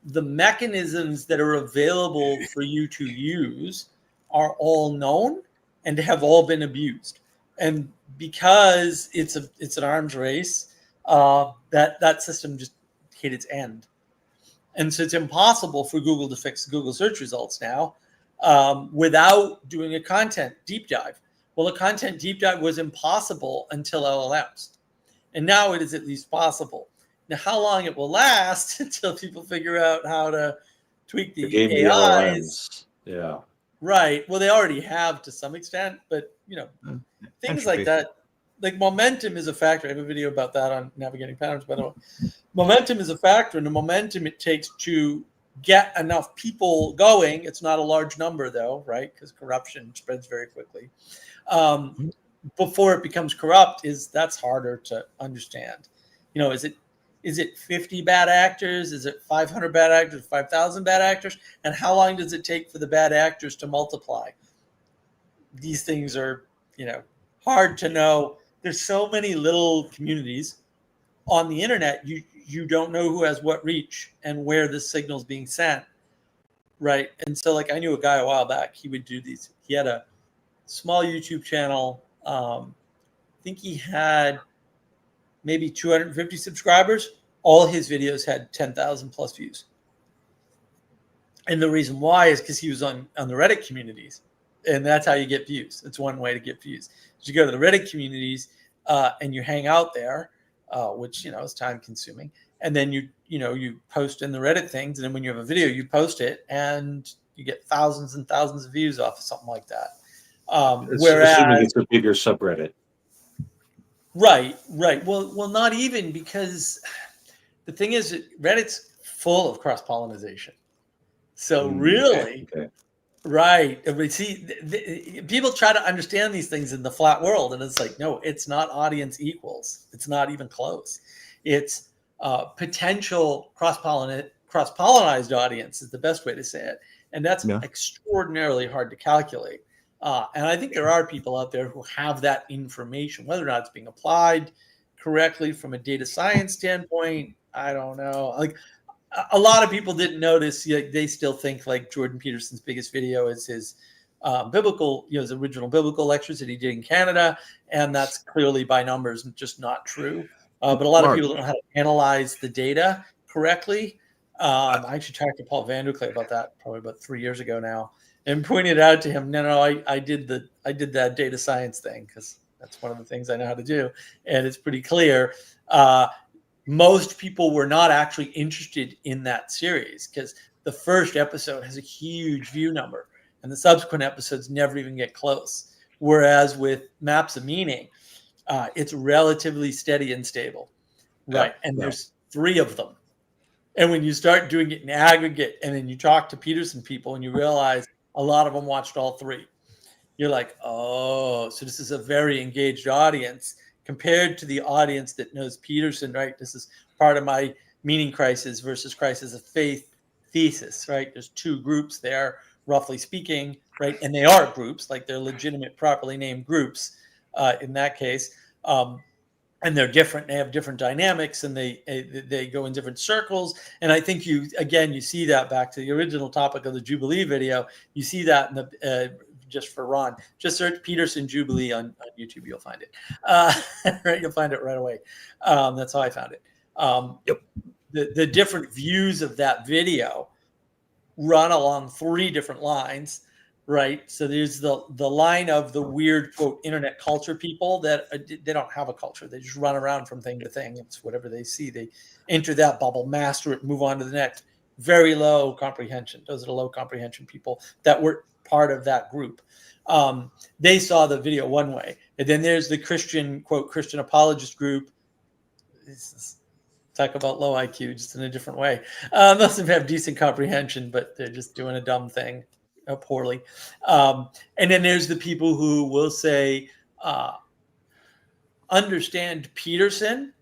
the mechanisms that are available for you to use are all known and have all been abused. And because it's an arms race, that system just hit its end. And so it's impossible for Google to fix Google search results now without doing a content deep dive. Well, a content deep dive was impossible until LLMs. And now it is at least possible. Now, how long it will last until people figure out how to tweak the game the AIs? LLMs. Yeah. Right. Well, they already have to some extent, but things like that, like momentum is a factor. I have a video about that on navigating patterns, by the way. Momentum is a factor, and the momentum it takes to get enough people going. It's not a large number, though, right? Because corruption spreads very quickly. Before it becomes corrupt, that's harder to understand. Is it 50 bad actors? Is it 500 bad actors? 5,000 bad actors? And how long does it take for the bad actors to multiply? These things are, hard to know. There's so many little communities on the internet. You don't know who has what reach and where the signal's being sent, right? And so, like, I knew a guy a while back. He would do these. He had a small YouTube channel. I think he had maybe 250 subscribers. All his videos had 10,000 plus views. And the reason why is because he was on the Reddit communities. And that's how you get views. It's one way to get views. You go to the Reddit communities and you hang out there, which, is time consuming. And then you post in the Reddit things. And then when you have a video, you post it and you get thousands and thousands of views off of something like that. Whereas, assuming it's a bigger subreddit. Right. Well, not even, because the thing is that Reddit's full of cross-pollination. So really, okay. Right. But see, people try to understand these things in the flat world, and it's like, no, it's not audience equals. It's not even close. It's potential cross-pollinized audience is the best way to say it. And that's extraordinarily hard to calculate. And I think there are people out there who have that information, whether or not it's being applied correctly from a data science standpoint. I don't know. Like, a lot of people didn't notice. They still think like Jordan Peterson's biggest video is his biblical, his original biblical lectures that he did in Canada. And that's clearly by numbers just not true. But a lot of people don't know how to analyze the data correctly. I actually talked to Paul Vanderklay about that probably about 3 years ago now, and pointed out to him, no, I did that data science thing because that's one of the things I know how to do, and it's pretty clear. Most people were not actually interested in that series because the first episode has a huge view number, and the subsequent episodes never even get close. Whereas with Maps of Meaning, it's relatively steady and stable, right? And there's 3 of them. And when you start doing it in aggregate, and then you talk to Peterson people, and you realize a lot of them watched all 3, you're like, oh, so this is a very engaged audience compared to the audience that knows Peterson, right? This is part of my meaning crisis versus crisis of faith thesis, right? There's 2 groups there, roughly speaking, right? And they are groups, like they're legitimate, properly named groups in that case. And they're different. They have different dynamics, and they go in different circles. And I think you see that back to the original topic of the Jubilee video. You see that in the just for Ron, just search Peterson Jubilee on YouTube. You'll find it. Right, you'll find it right away. That's how I found it. Yep. The different views of that video run along 3 different lines. Right. So there's the line of the weird, quote, internet culture people that they don't have a culture. They just run around from thing to thing. It's whatever they see. They enter that bubble, master it, move on to the next. Very low comprehension. Those are the low comprehension people that were part of that group. They saw the video one way. And then there's the Christian, quote, Christian apologist group. Talk about low IQ, just in a different way. Most of them have decent comprehension, but they're just doing a dumb thing. Poorly. And then there's the people who will say, understand Peterson.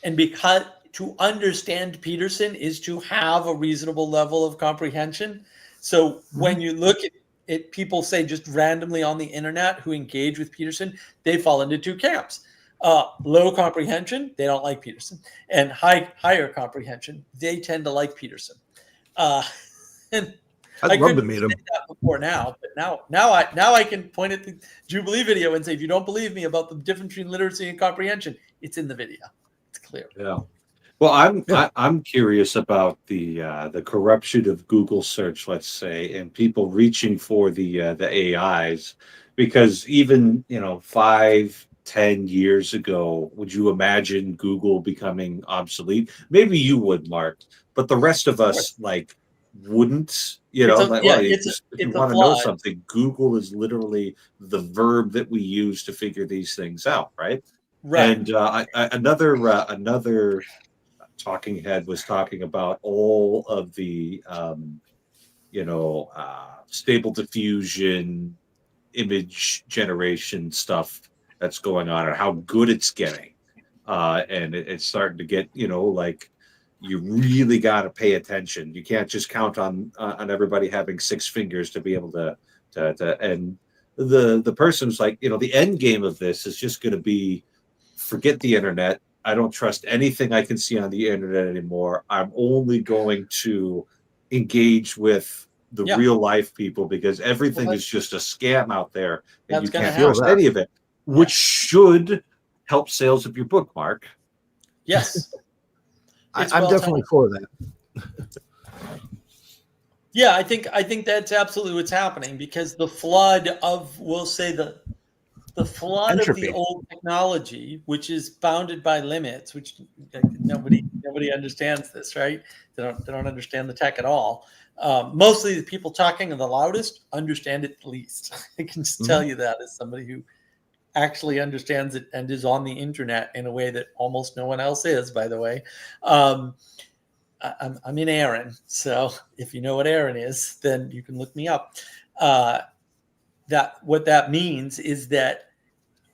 And because to understand Peterson is to have a reasonable level of comprehension. So when you look at it, people say just randomly on the internet who engage with Peterson, they fall into 2 camps. Low comprehension, they don't like Peterson. And higher comprehension, they tend to like Peterson. And I'd love to meet him. That before now, but now I can point at the Jubilee video and say, if you don't believe me about the difference between literacy and comprehension, it's in the video. It's clear. Yeah. Well, I'm curious about the corruption of Google search, let's say, and people reaching for the AIs, because even 5-10 years ago, would you imagine Google becoming obsolete? Maybe you would, Mark, but the rest of us wouldn't. If you want to know something, Google is literally the verb that we use to figure these things out, right? Right. And another talking head was talking about all of the stable diffusion, image generation stuff that's going on, and how good it's getting, and it's starting to get you really got to pay attention. You can't just count on everybody having 6 fingers to be able to and the person's like, the end game of this is just going to be, forget the internet. I don't trust anything I can see on the internet anymore. I'm only going to engage with the real life people, because everything is just a scam out there, and you can't trust any of it, which should help sales of your book, Mark. Yes. I'm definitely for that. Yeah, I think that's absolutely what's happening, because the flood of, we'll say the flood Entropy. of the old technology, which is bounded by limits, which nobody understands this, right? They don't understand the tech at all. Mostly the people talking are the loudest understand it the least. I can just tell you that as somebody who actually understands it and is on the internet in a way that almost no one else is, by the way. I'm in Aaron, so if you know what Aaron is, then you can look me up. That what that means is that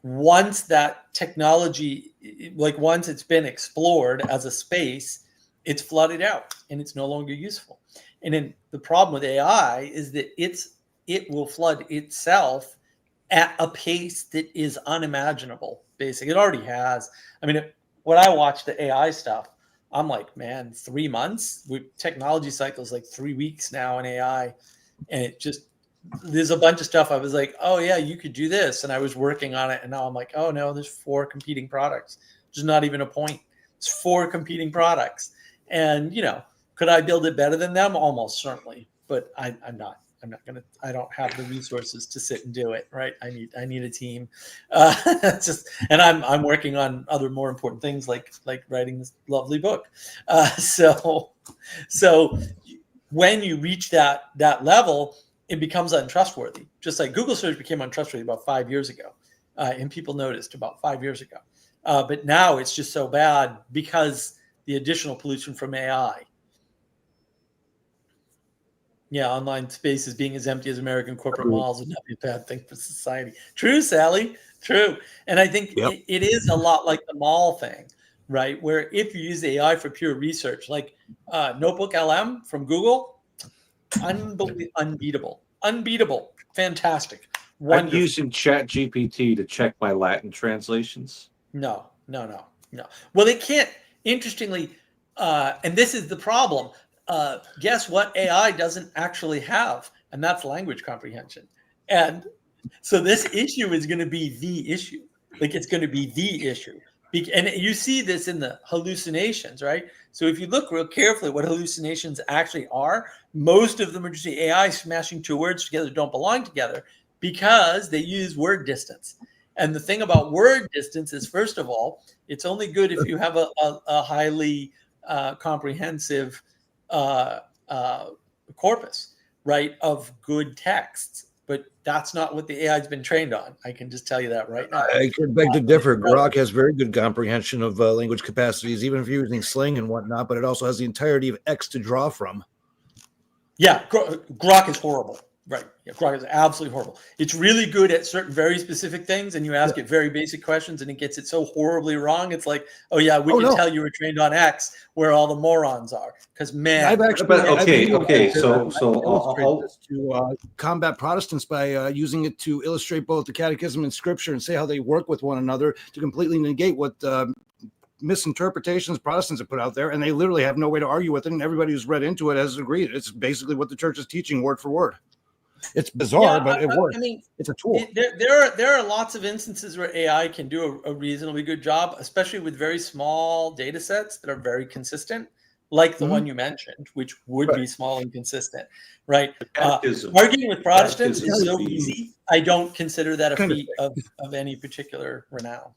once that technology, once it's been explored as a space, it's flooded out and it's no longer useful. And then the problem with AI is that it will flood itself at a pace that is unimaginable. Basically, it already has. I mean, when I watch the AI stuff, I'm like, man, 3 months? Technology cycles like 3 weeks now in AI, and it just, there's a bunch of stuff I was like, oh yeah, you could do this, and I was working on it, and now I'm like, oh no, there's 4 competing products. There's not even a point. It's 4 competing products, and Could I build it better than them? Almost certainly, but I'm not. I'm not gonna. I don't have the resources to sit and do it. Right. I need a team. And I'm working on other more important things like writing this lovely book. So when you reach that level, it becomes untrustworthy. Just like Google search became untrustworthy about 5 years ago, and people noticed about 5 years ago. But now it's just so bad because the additional pollution from AI. Yeah, online space is being as empty as American corporate malls would not be a bad thing for society. True, Sally. True. And I think it is a lot like the mall thing, right? Where if you use AI for pure research, like Notebook LM from Google, unbeatable, fantastic. I'm using ChatGPT to check my Latin translations. No. Well, they can't. Interestingly, and this is the problem. Guess what AI doesn't actually have, and that's language comprehension. And so this issue is going to be the issue. Like it's going to be the issue. And you see this in the hallucinations, right? So if you look real carefully what hallucinations actually are, most of them are just the AI smashing two words together that don't belong together because they use word distance. And the thing about word distance is, first of all, it's only good if you have a highly comprehensive corpus, right, of good texts. But that's not what the AI has been trained on. I can just tell you that right now. I could beg to differ. Grok has very good comprehension of language capacities, even if you're using slang and whatnot, but it also has the entirety of X to draw from. Yeah, Grok is horrible. Right. Yeah, Grok is absolutely horrible. It's really good at certain very specific things, and you ask it very basic questions, and it gets it so horribly wrong. It's like, oh yeah, we can tell you were trained on X, where all the morons are. Because man, I've actually so to combat Protestants by using it to illustrate both the Catechism and Scripture and say how they work with one another to completely negate what misinterpretations Protestants have put out there, and they literally have no way to argue with it. And everybody who's read into it has agreed it's basically what the church is teaching, word for word. It's bizarre, but it works. I mean, it's a tool. There are lots of instances where AI can do a reasonably good job, especially with very small data sets that are very consistent, like the one you mentioned, which would be small and consistent, right? Arguing with Protestants is so easy. I don't consider that a feat of any particular renown.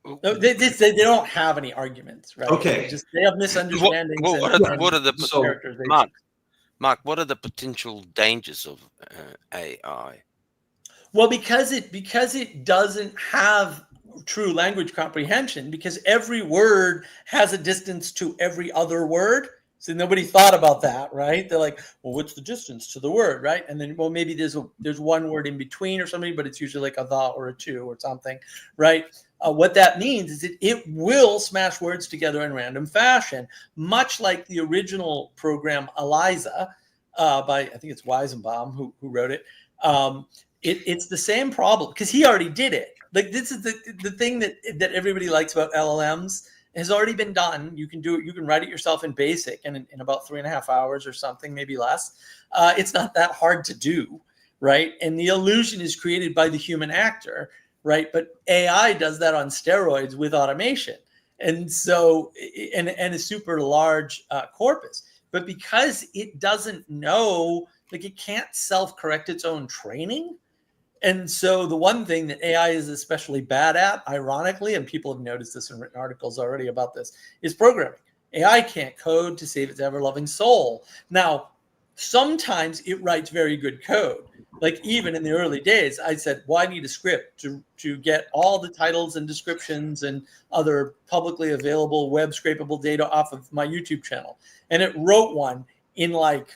No, they don't have any arguments, right? Okay. They have misunderstandings. What are the Mark, what are the potential dangers of AI? Well, because it doesn't have true language comprehension, because every word has a distance to every other word. So nobody thought about that, right? They're like, well, what's the distance to the word, right? And then, well, maybe there's one word in between or something, but it's usually like a the or a to or something, right? What that means is that it will smash words together in random fashion, much like the original program Eliza by, I think it's Weizenbaum who wrote it. It's the same problem because he already did it. Like this is the thing that everybody likes about LLMs has already been done. You can do it. You can write it yourself in BASIC and in about 3.5 hours or something, maybe less. It's not that hard to do, right? And the illusion is created by the human actor, right? But AI does that on steroids with automation, and so and a super large corpus. But because it doesn't know, like it can't self-correct its own training. And so the one thing that AI is especially bad at, ironically, and people have noticed this in written articles already about this, is programming. AI can't code to save its ever-loving soul. Now, sometimes it writes very good code. Like even in the early days, I said, well, I need a script to get all the titles and descriptions and other publicly available web scrapable data off of my YouTube channel. And it wrote one in like,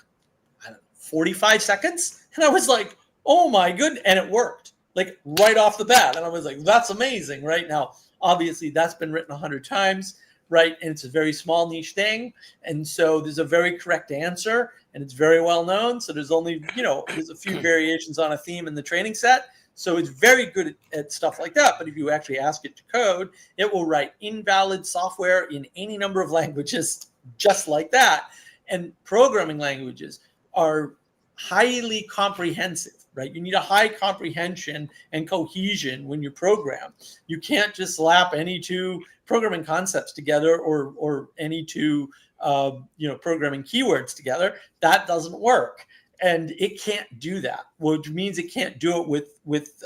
I don't know, 45 seconds. And I was like, oh my goodness. And it worked like right off the bat. And I was like, that's amazing. Right now, obviously that's been written 100 times. Right. And it's a very small niche thing. And so there's a very correct answer and it's very well known. So there's only, there's a few variations on a theme in the training set. So it's very good at stuff like that. But if you actually ask it to code, it will write invalid software in any number of languages just like that. And programming languages are highly comprehensive, right? You need a high comprehension and cohesion when you program. You can't just slap any two programming concepts together or any two programming keywords together. That doesn't work. And it can't do that, which means it can't do it with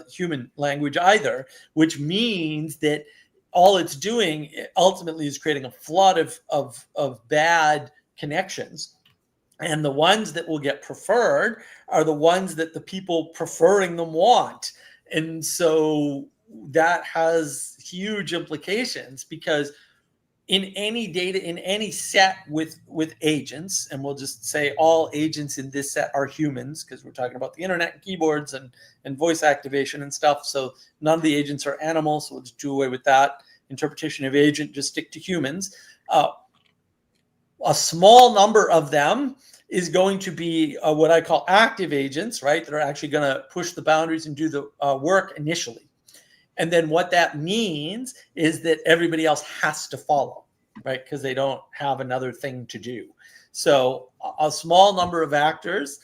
human language either, which means that all it's doing ultimately is creating a flood of bad connections. And the ones that will get preferred are the ones that the people preferring them want. And so that has huge implications, because in any data, in any set with agents, and we'll just say all agents in this set are humans, because we're talking about the internet and keyboards and voice activation and stuff. So none of the agents are animals. So we'll just do away with that interpretation of agent, just stick to humans. A small number of them is going to be what I call active agents, right? That are actually going to push the boundaries and do the work initially. And then what that means is that everybody else has to follow, right? Because they don't have another thing to do. So a small number of actors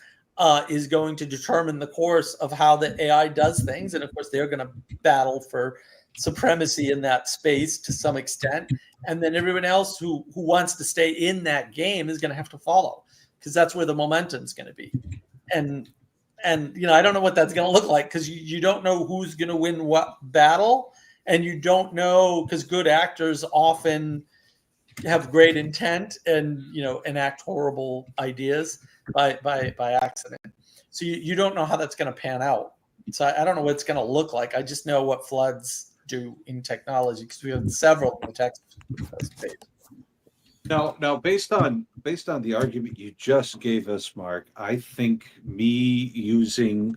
is going to determine the course of how the AI does things. And of course, they're going to battle for supremacy in that space to some extent. And then everyone else who wants to stay in that game is going to have to follow, because that's where the momentum is going to be. And I don't know what that's going to look like, because you don't know who's going to win what battle, and you don't know, because good actors often have great intent and enact horrible ideas by accident. So you don't know how that's going to pan out. So I don't know what it's going to look like. I just know what floods do in technology, because we have several in the text space. Now, based on the argument you just gave us, Mark, I think me using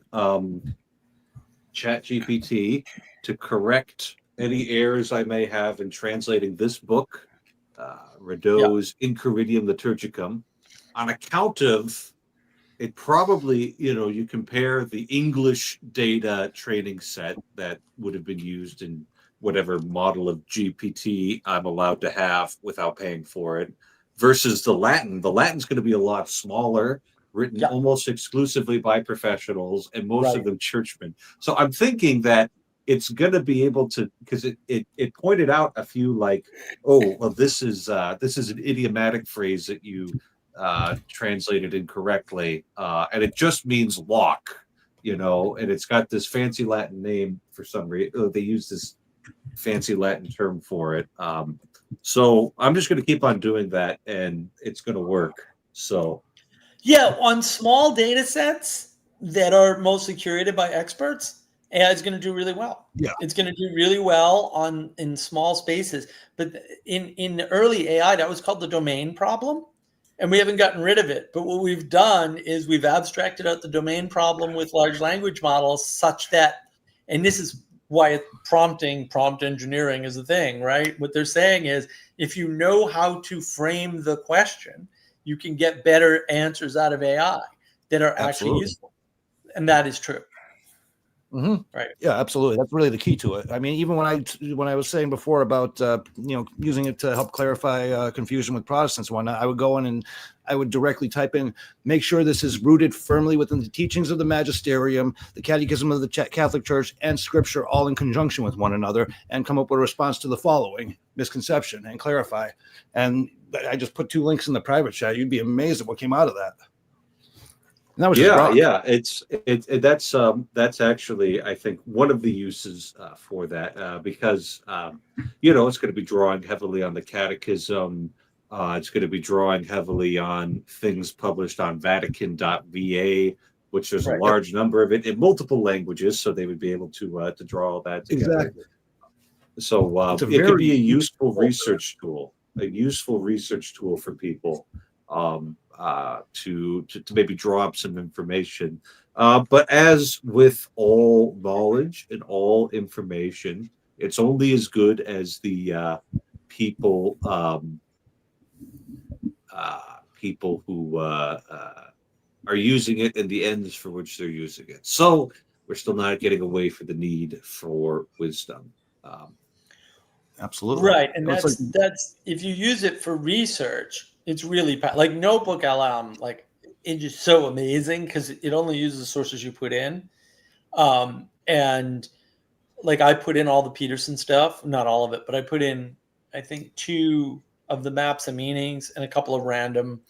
ChatGPT to correct any errors I may have in translating this book, Rideau's Incuridium Liturgicum, on account of it, probably, you compare the English data training set that would have been used in whatever model of GPT I'm allowed to have without paying for it, versus the Latin. The Latin's going to be a lot smaller, written almost exclusively by professionals, and most of them churchmen. So I'm thinking that it's going to be able to, because it pointed out a few, like, oh, well, this is an idiomatic phrase that you translated incorrectly, and it just means lock, and it's got this fancy Latin name for some reason. They use this fancy Latin term for it. So I'm just going to keep on doing that, and it's going to work. So on small data sets that are mostly curated by experts, AI is going to do really well. Yeah, it's going to do really well in small spaces. But in early AI, that was called the domain problem, and we haven't gotten rid of it. But what we've done is we've abstracted out the domain problem with large language models, such that, and this is why prompt engineering is a thing, right? What they're saying is, if you know how to frame the question, you can get better answers out of AI that are actually useful. And that is true. Mm-hmm. Right. Yeah, absolutely. That's really the key to it. I mean, even when I was saying before about using it to help clarify confusion with Protestants and whatnot, I would go in and I would directly type in, make sure this is rooted firmly within the teachings of the magisterium, the catechism of the Catholic Church, and Scripture, all in conjunction with one another, and come up with a response to the following misconception and clarify. And I just put 2 links in the private chat. You'd be amazed at what came out of that. And that was that's actually, I think, one of the uses for that, because it's going to be drawing heavily on the catechism. It's going to be drawing heavily on things published on Vatican.va, which there's a large number of it in multiple languages, so they would be able to draw all that together. Exactly. So it could be a useful research tool, for people. To maybe draw up some information. But as with all knowledge and all information, it's only as good as the people who are using it and the ends for which they're using it. So we're still not getting away from the need for wisdom. Absolutely. Right. And that's if you use it for research, it's really like Notebook LM, like it's just so amazing because it only uses the sources you put in. And like I put in all the Peterson stuff, not all of it, but I put in, I think, 2 of the maps and meanings and a couple of random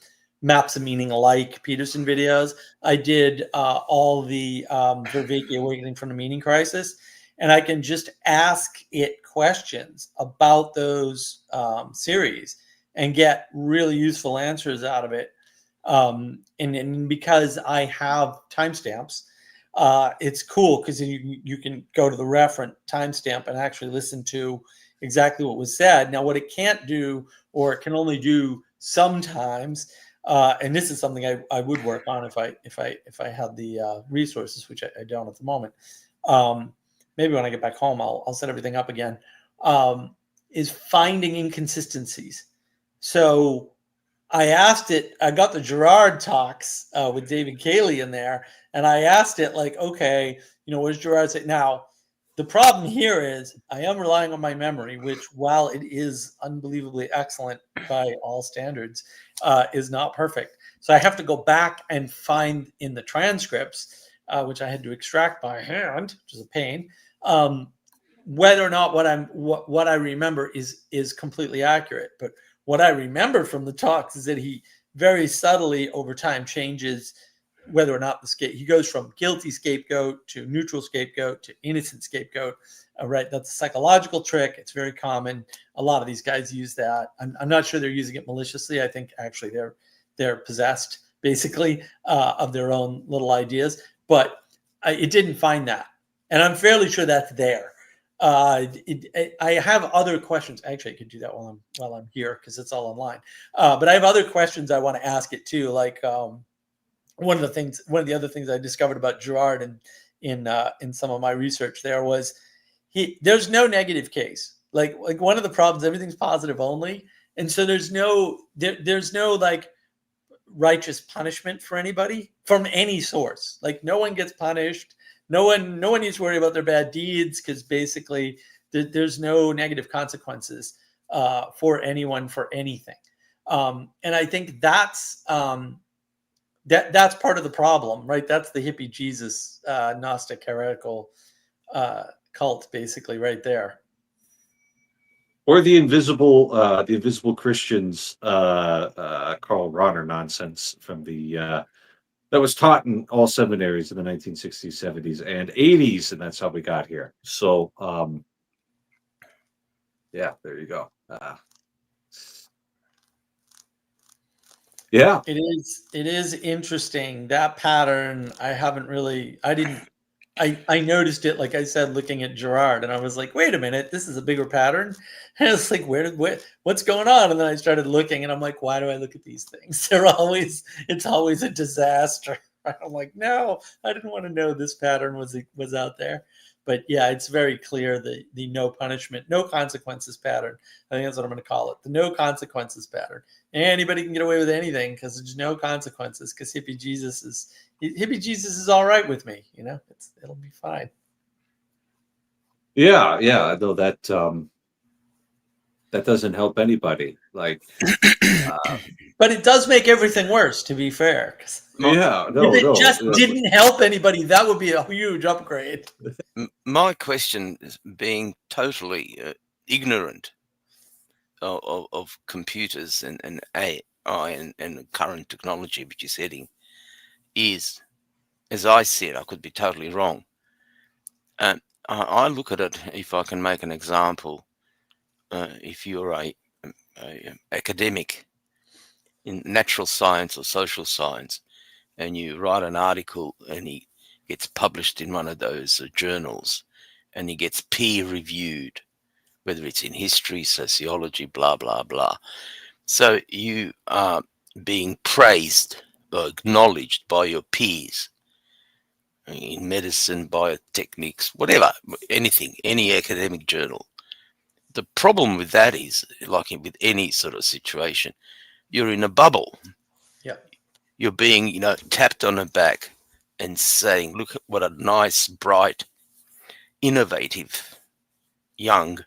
maps and meaning alike Peterson videos. I did all the Vervaeke Awakening from the Meaning Crisis, and I can just ask it questions about those series and get really useful answers out of it. And because I have timestamps, it's cool because you can go to the referent timestamp and actually listen to exactly what was said. Now, what it can't do, or it can only do sometimes, and this is something I would work on if I had the resources, which I don't at the moment. Maybe when I get back home, I'll set everything up again. Is finding inconsistencies. So I asked it. I got the Gerard talks with David Cayley in there, and I asked it like, okay, what does Gerard say? Now, the problem here is I am relying on my memory, which, while it is unbelievably excellent by all standards, is not perfect. So I have to go back and find in the transcripts, which I had to extract by hand, which is a pain, whether or not what I remember is completely accurate. But what I remember from the talks is that he very subtly over time changes whether or not he goes from guilty scapegoat to neutral scapegoat to innocent scapegoat. Right, that's a psychological trick. It's very common. A lot of these guys use that. I'm not sure they're using it maliciously. I think actually they're possessed basically of their own little ideas. But it didn't find that, and I'm fairly sure that's there. I have other questions. Actually, I could do that while I'm here because it's all online. But I have other questions I want to ask it too. Like one of the other things I discovered about Gerard in some of my research there was there's no negative case. Like one of the problems, everything's positive only, and so there's no like righteous punishment for anybody from any source. Like no one gets punished. No one needs to worry about their bad deeds because basically there's no negative consequences for anyone for anything. And I think that's that's part of the problem, right? That's the hippie Jesus Gnostic heretical cult, basically, right there. Or the invisible Christians, Karl Rahner nonsense from the that was taught in all seminaries in the 1960s, 70s, and 80s, and that's how we got here. So, yeah, there you go. Yeah, it is interesting, that pattern. I noticed it, like I said, looking at Gerard, and I was like, wait a minute, this is a bigger pattern. And it's like, what's going on? And then I started looking, and I'm like, why do I look at these things? It's always a disaster. I'm like, no, I didn't want to know this pattern was out there. But yeah, it's very clear the no punishment, no consequences pattern. I think that's what I'm going to call it. The no consequences pattern. Anybody can get away with anything because there's no consequences, because hippie Jesus is all right with me. It'll be fine. yeah. Though that doesn't help anybody. Like, but it does make everything worse, to be fair. If it just didn't help anybody, that would be a huge upgrade. My question is, being totally ignorant of computers and AI and current technology which is heading, is, as I see it, I could be totally wrong. I look at it, if I can make an example, if you're a academic in natural science or social science, and you write an article and he gets published in one of those journals, and he gets peer reviewed, whether it's in history, sociology, blah, blah, blah. So you are being praised or acknowledged by your peers in medicine, biotechnics, whatever, anything, any academic journal. The problem with that is, like with any sort of situation, you're in a bubble. Yeah. You're being, tapped on the back and saying, look at what a nice, bright, innovative, young,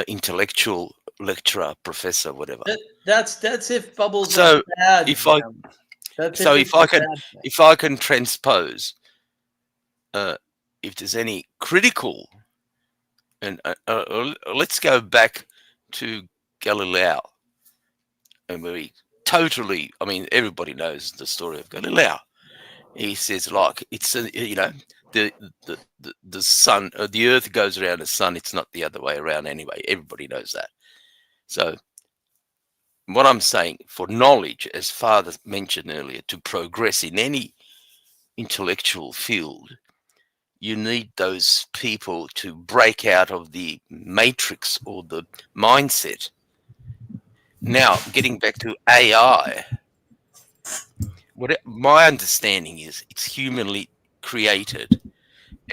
intellectual lecturer, professor, whatever. That's if bubbles So are bad. So if I can transpose, if there's any critical, and let's go back to Galileo, and I mean, everybody knows the story of Galileo. He says, like, it's the sun, the Earth goes around the sun. It's not the other way around anyway. Everybody knows that. So what I'm saying, for knowledge, as Father mentioned earlier, to progress in any intellectual field, you need those people to break out of the matrix or the mindset. Now, getting back to AI, what my understanding is, it's humanly created,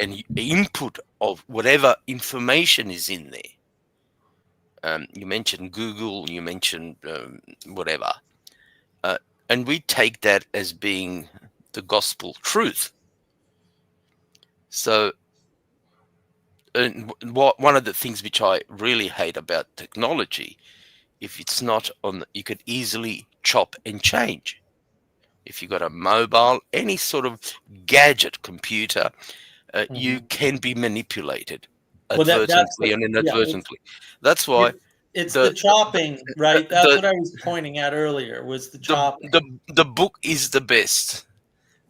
and input of whatever information is in there. You mentioned Google, you mentioned whatever, and we take that as being the gospel truth. So, one of the things which I really hate about technology, if it's not on, you could easily chop and change. If you've got a mobile, any sort of gadget, computer, you can be manipulated advertently and inadvertently. That's why it's the chopping, right? That's what I was pointing at earlier, was the chopping. The book is the best,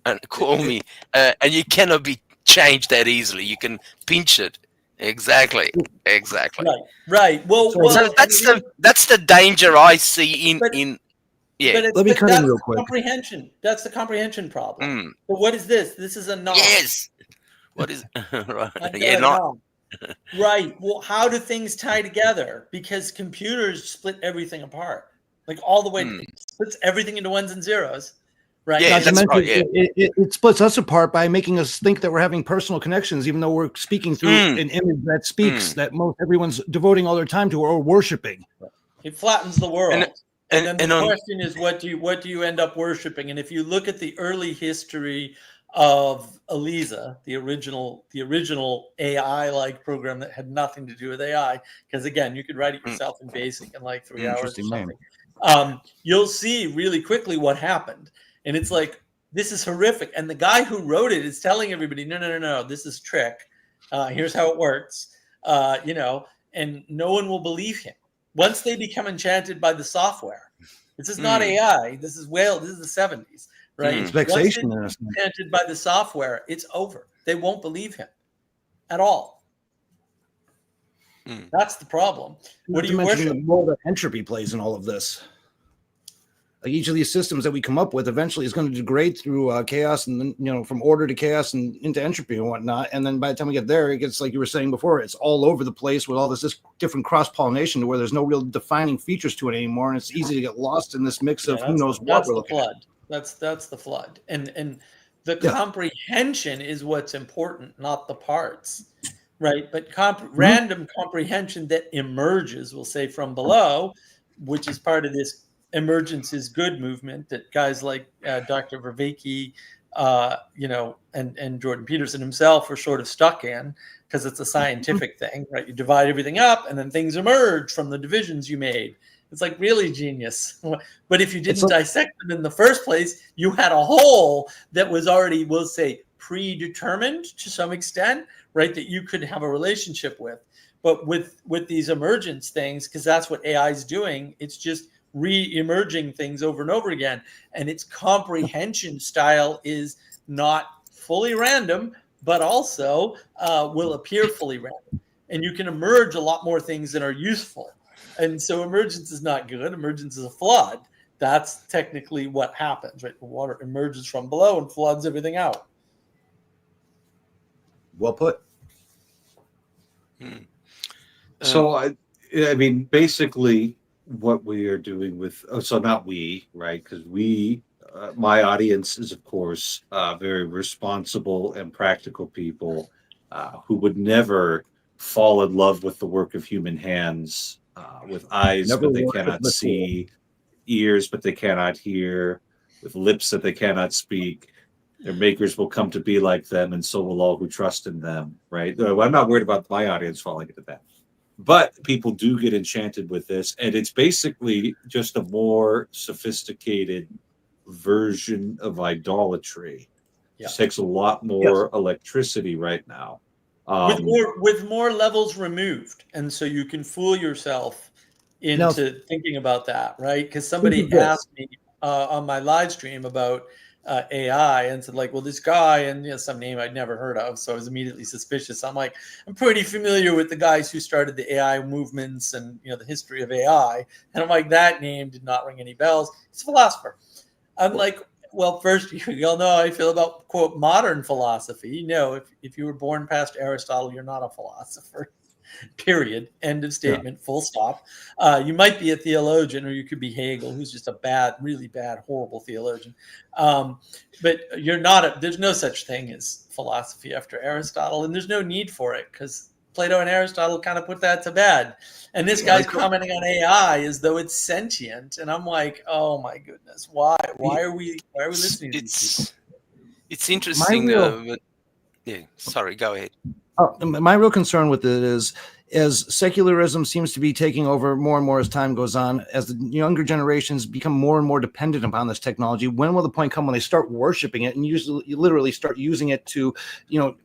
and call me, and you cannot be changed that easily. You can pinch it. Exactly. Right. Well, so that's the danger I see in. Yeah. Let me cut in real quick. Comprehension. That's the comprehension problem. But what is this? This is a knot. Yes. What is right? Right. Well, how do things tie together? Because computers split everything apart, like all the way. It splits everything into ones and zeros. Right. Yeah, that's right. Yeah. It splits us apart by making us think that we're having personal connections, even though we're speaking through an image that speaks that everyone's devoting all their time to or worshiping. It flattens the world. And then the question is, what do you end up worshiping? And if you look at the early history of ELIZA, the original AI-like program that had nothing to do with AI, because again, you could write it yourself in BASIC in like 3 hours or something. You'll see really quickly what happened. And it's like, this is horrific. And the guy who wrote it is telling everybody, no, this is trick. Here's how it works. And no one will believe him. Once they become enchanted by the software, this is not AI. This is the 70s, right? It's vexation. Once they become enchanted by the software, it's over. They won't believe him at all. That's the problem. What do you worship? The role that entropy plays in all of this. Like each of these systems that we come up with eventually is going to degrade through chaos, and then from order to chaos and into entropy and whatnot. And then by the time we get there, it gets, like you were saying before, it's all over the place with all this different cross pollination to where there's no real defining features to it anymore, and it's easy to get lost in this mix of who knows what we're looking at. That's the flood, and the comprehension is what's important, not the parts, right? But random comprehension that emerges, we'll say, from below, which is part of this emergence is good movement that guys like Dr. Vervaeke, and Jordan Peterson himself were sort of stuck in, because it's a scientific thing, right? You divide everything up and then things emerge from the divisions you made. It's like really genius. But if you didn't dissect them in the first place, you had a whole that was already, we'll say, predetermined to some extent, right? That you could have a relationship with. But with these emergence things, because that's what AI is doing, it's just re-emerging things over and over again, and its comprehension style is not fully random, but also will appear fully random, and you can emerge a lot more things that are useful. And so emergence is not good. Emergence is a flood. That's technically what happens, right? The water emerges from below and floods everything out. Well put. So I mean, basically what we are doing with, not we, right? Because my audience is, of course, very responsible and practical people who would never fall in love with the work of human hands, with eyes but they cannot see, ears but they cannot hear, with lips that they cannot speak. Their makers will come to be like them, and so will all who trust in them, right? I'm not worried about my audience falling into that. But people do get enchanted with this, and it's basically just a more sophisticated version of idolatry. Yeah. Just takes a lot more electricity right now. With more levels removed, and so you can fool yourself into thinking about that, right? Because somebody asked me on my live stream about AI and said, like, well, this guy, and some name I'd never heard of, so I was immediately suspicious. I'm like, I'm pretty familiar with the guys who started the AI movements and the history of AI, and I'm like, that name did not ring any bells. He's a philosopher. I'm like, well, first, you all know how I feel about, quote, modern philosophy. If you were born past Aristotle, you're not a philosopher, period. End of statement, full stop. You might be a theologian, or you could be Hegel, who's just a bad, really bad, horrible theologian. But you're not, there's no such thing as philosophy after Aristotle, and there's no need for it, because Plato and Aristotle kind of put that to bed. And this guy's commenting on AI as though it's sentient, and I'm like, oh my goodness, why are we listening to these people? It's interesting. Sorry, go ahead. My real concern with it is, as secularism seems to be taking over more and more as time goes on, as the younger generations become more and more dependent upon this technology, when will the point come when they start worshiping it and you literally start using it to,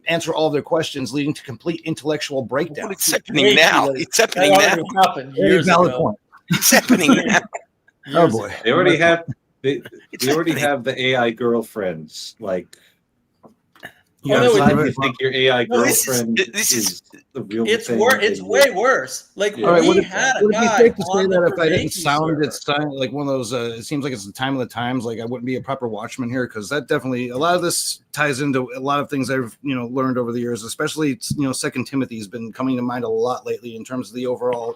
answer all of their questions, leading to complete intellectual breakdown? Well, it's happening now. It's happening now. Years ago. It's happening now. Oh boy, they already have they already have the AI girlfriends. Like, you think your AI girlfriend is the real thing? It's way worse. Like, all right, we had a guy. Would it be safe to say that if I didn't sound like one of those, it seems like it's the time of the times, like I wouldn't be a proper watchman here? Because that definitely, a lot of this ties into a lot of things I've learned over the years. Especially, Second Timothy has been coming to mind a lot lately in terms of the overall,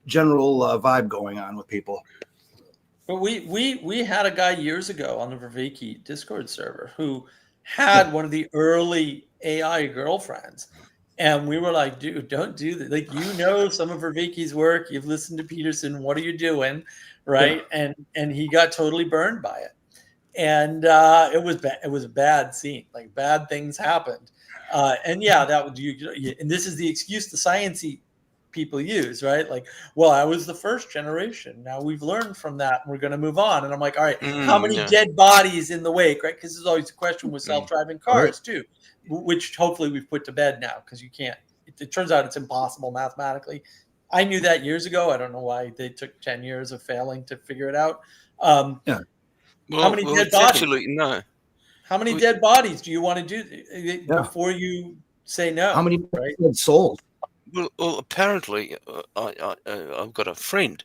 general vibe going on with people. But we had a guy years ago on the Vervaeke Discord server who had one of the early AI girlfriends, and we were like, dude, don't do that. Like, some of Vervaeke's work, you've listened to Peterson, what are you doing, right? And he got totally burned by it, and it was a bad scene. Like, bad things happened, and that would and this is the excuse the sciencey people use, right? Like, well, I was the first generation. Now we've learned from that, and we're going to move on. And I'm like, all right, how many dead bodies in the wake, right? Because there's always a question with self-driving cars too, which hopefully we've put to bed now, because you can't. It turns out it's impossible mathematically. I knew that years ago. I don't know why they took 10 years of failing to figure it out. Well, how many dead bodies? No. How many dead bodies do you want to do before you say no? How many souls? Well, apparently, I've got a friend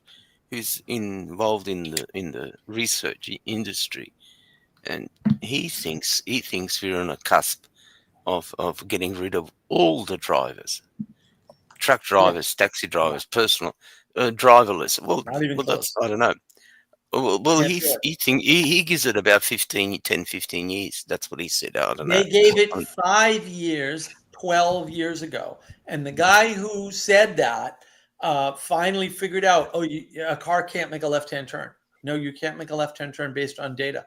who's involved in the research industry, and he thinks we're on a cusp of getting rid of all the drivers, truck drivers, taxi drivers, personal driverless. Well, that's, I don't know. Well, he gives it about 10, 15 years. That's what he said. I don't know. They gave it 5 years. 12 years ago, and the guy who said that finally figured out, a car can't make a left-hand turn. No, you can't make a left-hand turn based on data.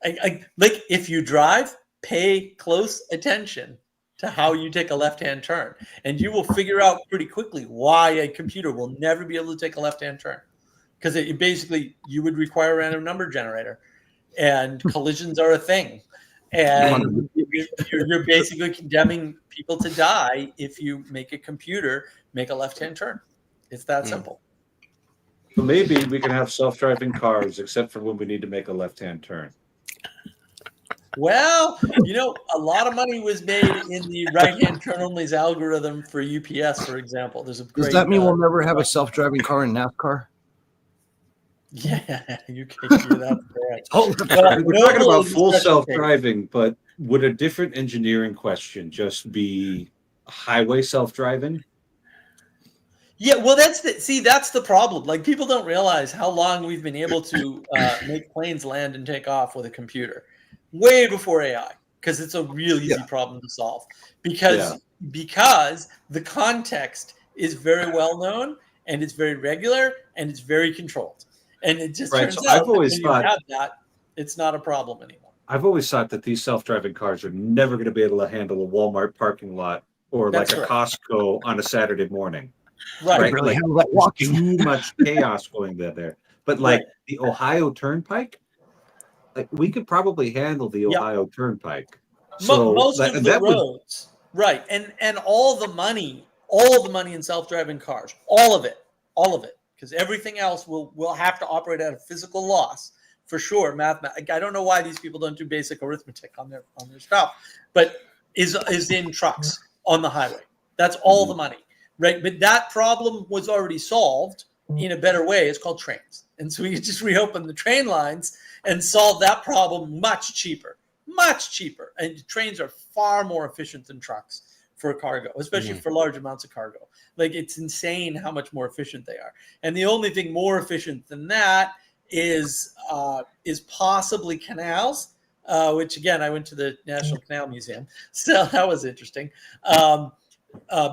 Like, if you drive, pay close attention to how you take a left-hand turn, and you will figure out pretty quickly why a computer will never be able to take a left-hand turn, because you would require a random number generator, and collisions are a thing. And you're basically condemning people to die if you make a computer make a left-hand turn. It's that simple. So maybe we can have self-driving cars, except for when we need to make a left-hand turn. Well, a lot of money was made in the right-hand turn only's algorithm for UPS, for example. Does that mean we'll never have a self-driving car in NASCAR? Yeah, you can do that. We're talking about full self-driving, but would a different engineering question just be highway self-driving? Yeah, well, that's the problem. Like, people don't realize how long we've been able to make planes land and take off with a computer, way before AI, because it's a real easy problem to solve. Because the context is very well known, and it's very regular, and it's very controlled. And it just turns out that when you have that, it's not a problem anymore. I've always thought that these self-driving cars are never going to be able to handle a Walmart parking lot or like a Costco on a Saturday morning. Right. Like, too much chaos going there. But like the Ohio Turnpike, like we could probably handle the Yep. Ohio Turnpike. So Most that, of the that would, roads, right? And all the money in self-driving cars, all of it, because everything else will have to operate at a physical loss for sure. I don't know why these people don't do basic arithmetic on their stuff, but is in trucks on the highway. That's all the money, right? But that problem was already solved in a better way. It's called trains, and so we just reopened the train lines and solved that problem much cheaper. And trains are far more efficient than trucks for cargo, especially for large amounts of cargo. Like, it's insane how much more efficient they are. And the only thing more efficient than that is possibly canals, which again, I went to the National Canal Museum, so that was interesting,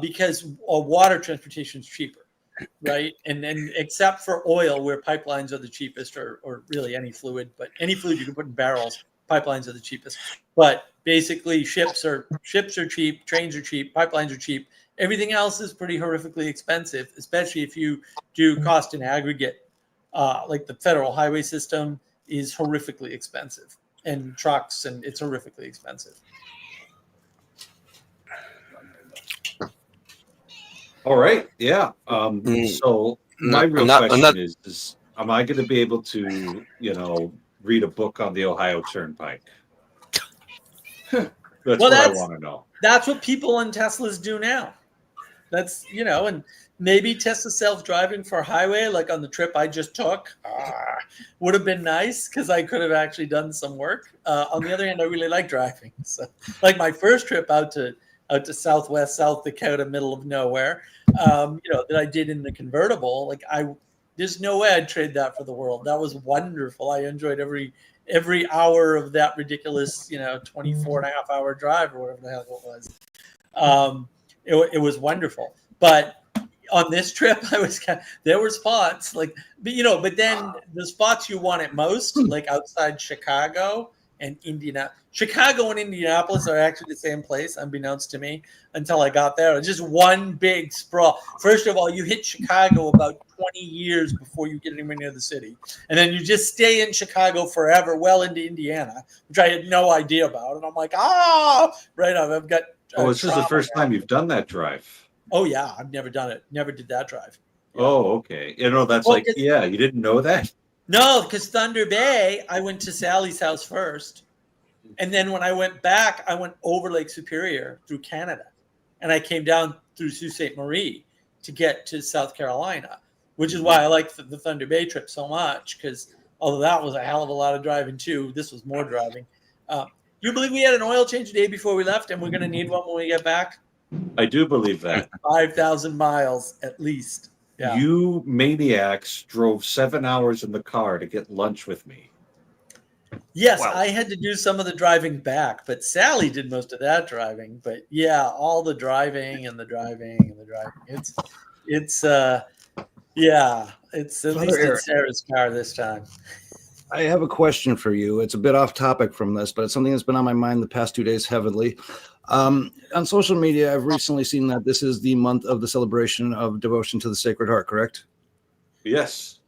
because water transportation is cheaper. Right. And except for oil, where pipelines are the cheapest, or really any fluid you can put in barrels, pipelines are the cheapest. But basically ships are cheap, trains are cheap, pipelines are cheap. Everything else is pretty horrifically expensive, especially if you do cost in aggregate. Like the federal highway system is horrifically expensive, and trucks, and it's horrifically expensive. all right. Yeah. So my real question is, am I going to be able to, read a book on the Ohio Turnpike? That's what I want to know. That's what people in Teslas do now. That's, and maybe Tesla self-driving for highway, like on the trip I just took, would have been nice, because I could have actually done some work. On the other hand, I really like driving. So, like my first trip out to Southwest South Dakota, middle of nowhere, that I did in the convertible, like there's no way I'd trade that for the world. That was wonderful. I enjoyed every hour of that ridiculous, 24 and a half hour drive, or whatever the hell it was. It was wonderful. But on this trip, there were spots but then the spots you want it most, like outside Chicago and Indianapolis. Chicago and Indianapolis are actually the same place, unbeknownst to me, until I got there. It's just one big sprawl. First of all, you hit Chicago about 20 years before you get anywhere near the city. And then you just stay in Chicago forever, well into Indiana, which I had no idea about. And I'm like, right on. I've got. This is the first time you've done that drive. Oh, yeah. I've never done it. Never did that drive. Yeah. Oh, okay. That's you didn't know that? No, because Thunder Bay, I went to Sally's house first. And then when I went back, I went over Lake Superior through Canada. And I came down through Sault Ste. Marie to get to South Carolina, which is why I like the Thunder Bay trip so much, because although that was a hell of a lot of driving too, this was more driving. You believe we had an oil change the day before we left, and we're going to need one when we get back? I do believe that. 5,000 miles at least. Yeah. You maniacs drove 7 hours in the car to get lunch with me. Yes, wow. I had to do some of the driving back, but Sally did most of that driving. But yeah, all the driving and the driving and the driving. It's at least in Sarah's car this time. I have a question for you. It's a bit off topic from this, but it's something that's been on my mind the past 2 days heavily. On social media, I've recently seen that this is the month of the celebration of devotion to the Sacred Heart, correct? Yes.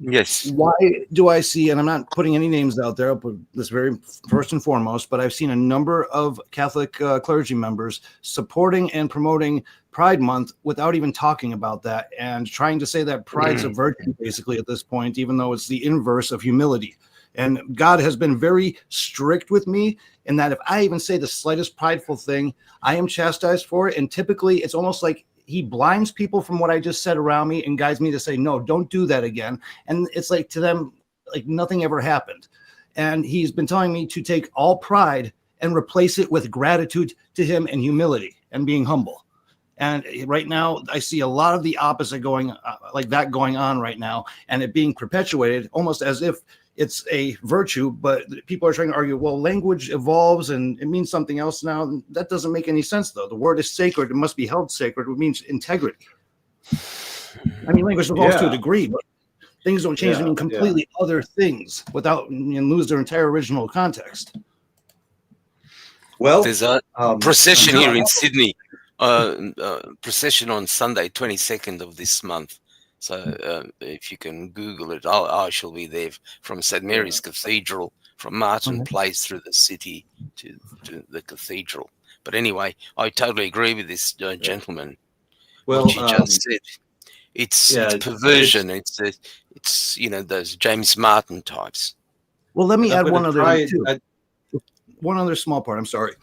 Why do I see, and I'm not putting any names out there, I'll put this very first and foremost, but I've seen a number of Catholic clergy members supporting and promoting Pride Month without even talking about that, and trying to say that pride's a virtue basically at this point, even though it's the inverse of humility. And God has been very strict with me in that if I even say the slightest prideful thing, I am chastised for it. And typically it's almost like he blinds people from what I just said around me and guides me to say, no, don't do that again. And it's like to them, like nothing ever happened. And he's been telling me to take all pride and replace it with gratitude to him and humility and being humble. And right now I see a lot of the opposite going on right now, and it being perpetuated almost as if it's a virtue, but people are trying to argue, well, language evolves and it means something else now. That doesn't make any sense, though. The word is sacred. It must be held sacred. It means integrity. I mean, language evolves to a degree, but things don't change to mean completely other things without lose their entire original context. Well, there's a procession here in Sydney, procession on Sunday, 22nd of this month. So if you can Google it, I shall be there from St. Mary's Cathedral from Martin Okay. Place through the city to the cathedral. But anyway, I totally agree with this gentleman. Well, What you just said. It's yeah, perversion. It's those James Martin types. Well, let me I'm add gonna one other try thing it. too. One other small part. I'm sorry.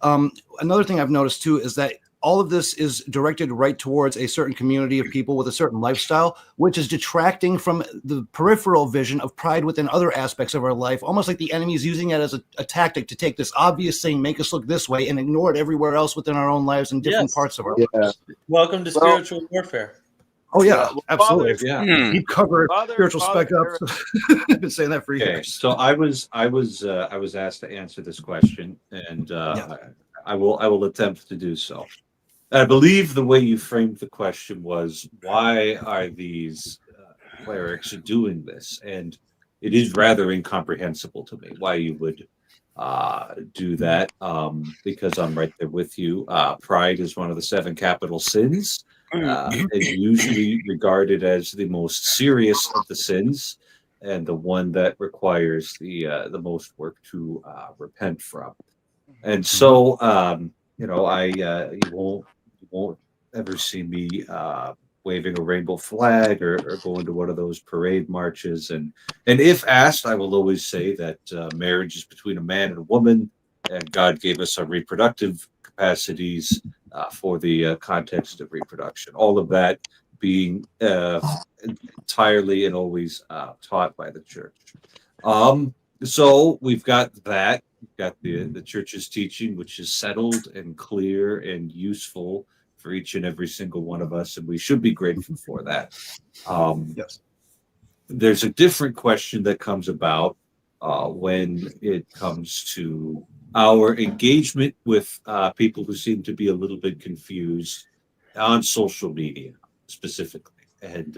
Another thing I've noticed too is that all of this is directed right towards a certain community of people with a certain lifestyle, which is detracting from the peripheral vision of pride within other aspects of our life, almost like the enemy is using it as a tactic to take this obvious thing, make us look this way, and ignore it everywhere else within our own lives and different Yes. parts of our Yeah. lives. Welcome to Well- spiritual warfare. Oh, yeah, Well, absolutely. Father- Yeah. Deep cover, Father- spiritual Father spec ups. I've been saying that for Okay. years. So I was asked to answer this question, and I will attempt to do so. I believe the way you framed the question was, why are these clerics doing this? And it is rather incomprehensible to me why you would do that, because I'm right there with you. Pride is one of the 7 capital sins, and usually regarded as the most serious of the sins, and the one that requires the most work to repent from. And so, you won't ever see me waving a rainbow flag or going to one of those parade marches. And if asked, I will always say that marriage is between a man and a woman, and God gave us our reproductive capacities for the context of reproduction. All of that being entirely and always taught by the church. So we've got that. We've got the church's teaching, which is settled and clear and useful for each and every single one of us, and we should be grateful for that. Yes. There's a different question that comes about when it comes to our engagement with people who seem to be a little bit confused on social media specifically. And,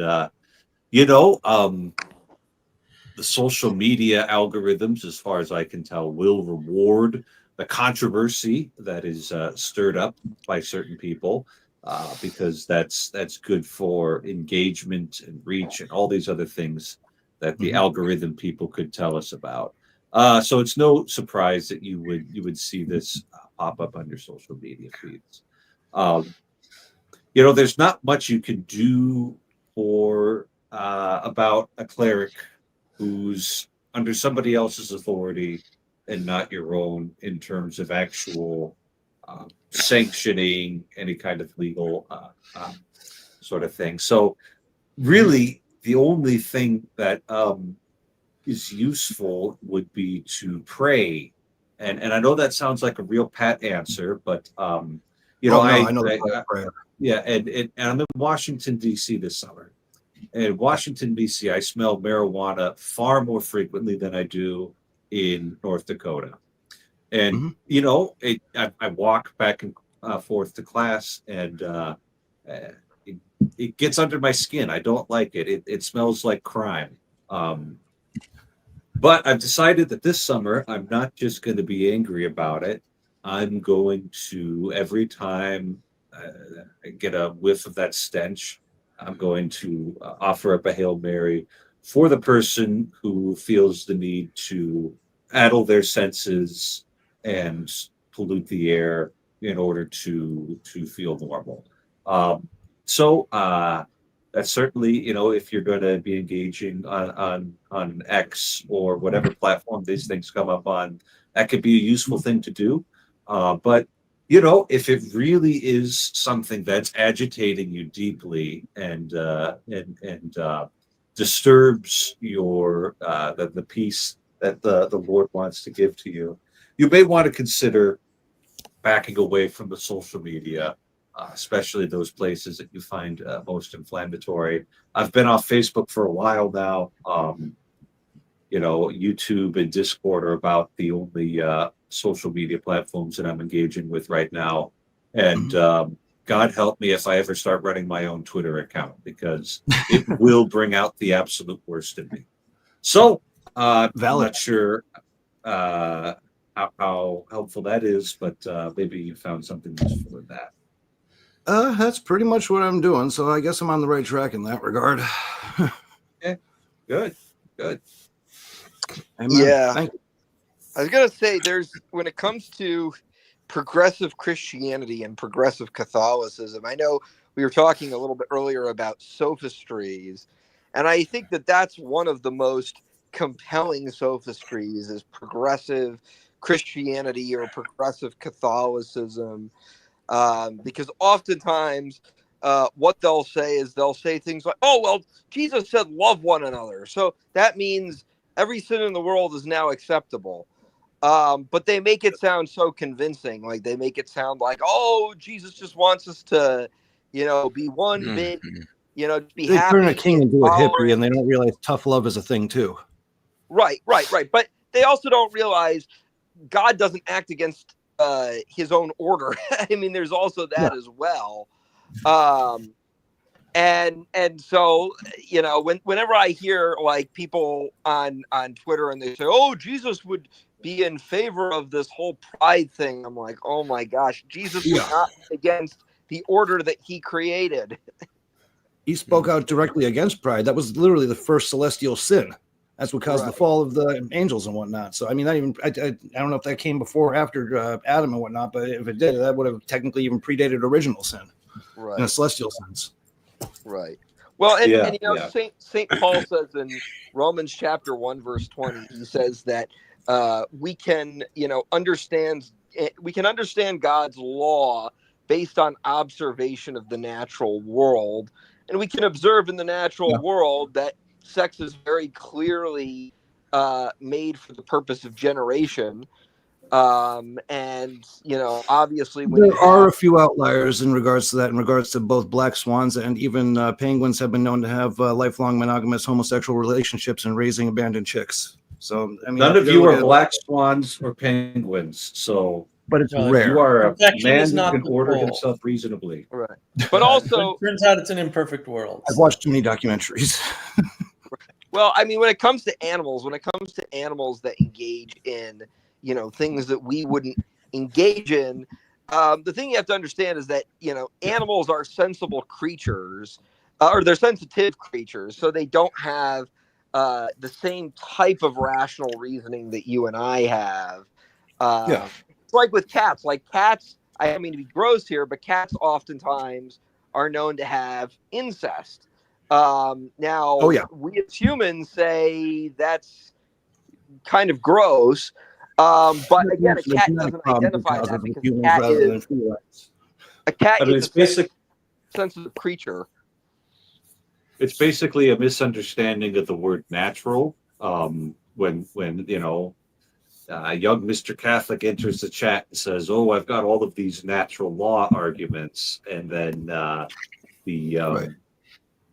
the social media algorithms, as far as I can tell, will reward the controversy that is stirred up by certain people, because that's good for engagement and reach and all these other things that the algorithm people could tell us about. So it's no surprise that you would see this pop up on your social media feeds. There's not much you can do for about a cleric who's under somebody else's authority and not your own, in terms of actual sanctioning any kind of legal sort of thing. So really, the only thing that is useful would be to pray. And I know that sounds like a real pat answer, but I know the prayer. yeah, and I'm in Washington, D.C. this summer. In Washington, D.C., I smell marijuana far more frequently than I do in North Dakota. And, I walk back and forth to class, and it gets under my skin. I don't like it. It smells like crime. But I've decided that this summer, I'm not just going to be angry about it. I'm going to, every time I get a whiff of that stench, I'm going to offer up a Hail Mary for the person who feels the need to addle their senses and pollute the air in order to feel normal. So that's certainly, if you're going to be engaging on X or whatever platform these things come up on, that could be a useful thing to do. But if it really is something that's agitating you deeply and disturbs your the peace that the Lord wants to give to you, you may want to consider backing away from the social media, especially those places that you find most inflammatory. I've been off Facebook for a while now. YouTube and Discord are about the only social media platforms that I'm engaging with right now. And God help me if I ever start running my own Twitter account, because it will bring out the absolute worst in me. So I'm not sure how helpful that is, but maybe you found something useful in that. That's pretty much what I'm doing. So I guess I'm on the right track in that regard. Okay, good. Amen. Yeah. Thank you. I was gonna say when it comes to progressive Christianity and progressive Catholicism, I know we were talking a little bit earlier about sophistries, and I think that that's one of the most compelling sophistries is progressive Christianity or progressive Catholicism, because oftentimes what they'll say is they'll say things like, "Oh, well, Jesus said love one another, so that means every sin in the world is now acceptable." But they make it sound so convincing. Like they make it sound like, "Oh, Jesus just wants us to, be one big, just be They happy turn a king and into a hippie, tolerant." and they don't realize tough love is a thing too. Right. But they also don't realize God doesn't act against his own order. I mean, there's also that as well. And so whenever I hear like people on Twitter and they say, "Oh, Jesus would be in favor of this whole pride thing," I'm like, "Oh my gosh, Jesus would not be against the order that he created." He spoke out directly against pride. That was literally the first celestial sin. That's what caused the Right. fall of the angels and whatnot. So I mean, I don't know if that came before or after Adam and whatnot, but if it did, that would have technically even predated original sin in a Right. celestial sense. Right. Well, and Yeah, and yeah. Saint Paul says in Romans chapter 1 verse 20, he says that we can understand God's law based on observation of the natural world, and we can observe in the natural world that sex is very clearly made for the purpose of generation. And obviously when you There are have a few outliers in regards to that, in regards to both black swans and even penguins have been known to have lifelong monogamous homosexual relationships and raising abandoned chicks. So, I mean, None if of you're you gonna are look at black swans or penguins, so but it's Well, you rare. are a perfection man is who not can the order goal. himself reasonably. right, but But also it turns out it's an imperfect world. I've so. watched too many documentaries. well, I mean, when it comes to animals that engage in, things that we wouldn't engage in, the thing you have to understand is that, animals are sensible creatures, or they're sensitive creatures, so they don't have the same type of rational reasoning that you and I have. Yeah. It's like with cats. Like cats, I don't mean to be gross here, but cats oftentimes are known to have incest. Now, Oh, yeah. we as humans say that's kind of gross. But again, a The cat genetic doesn't problems it identify causes that with because humans rather than felines. a cat I mean, is it's a basic. sensitive creature. It's basically a misunderstanding of the word natural. When young Mr. Catholic enters the chat and says, "Oh, I've got all of these natural law arguments," and then Right.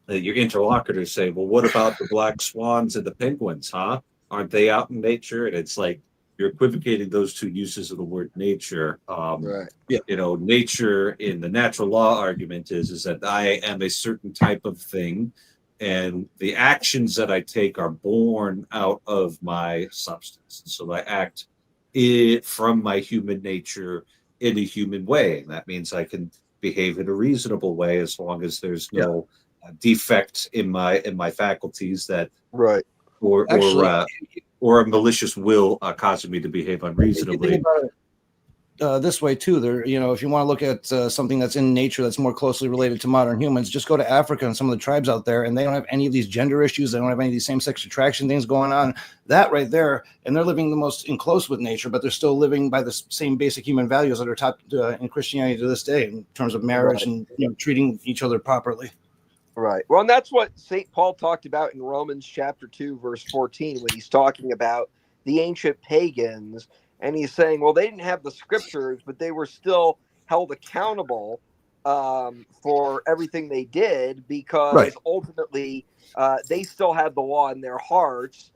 your interlocutors say, "Well, what about the black swans and the penguins? Huh? Aren't they out in nature?" And it's like you're equivocating those two uses of the word nature. Right. Yeah. Nature in the natural law argument is that I am a certain type of thing, and the actions that I take are born out of my substance. So I act from my human nature in a human way, and that means I can behave in a reasonable way as long as there's no defect in my faculties that Right. Actually, or a malicious will causing me to behave if you think unreasonably. about it this way too, there, if you want to look at something that's in nature that's more closely related to modern humans, just go to Africa and some of the tribes out there, and they don't have any of these gender issues. They don't have any of these same-sex attraction things going on. That right there, and they're living the most in close with nature, but they're still living by the same basic human values that are taught in Christianity to this day in terms of marriage and treating each other properly. Right. Well, and that's what St. Paul talked about in Romans chapter 2, verse 14, when he's talking about the ancient pagans. And he's saying, well, they didn't have the scriptures, but they were still held accountable for everything they did because ultimately they still had the law in their hearts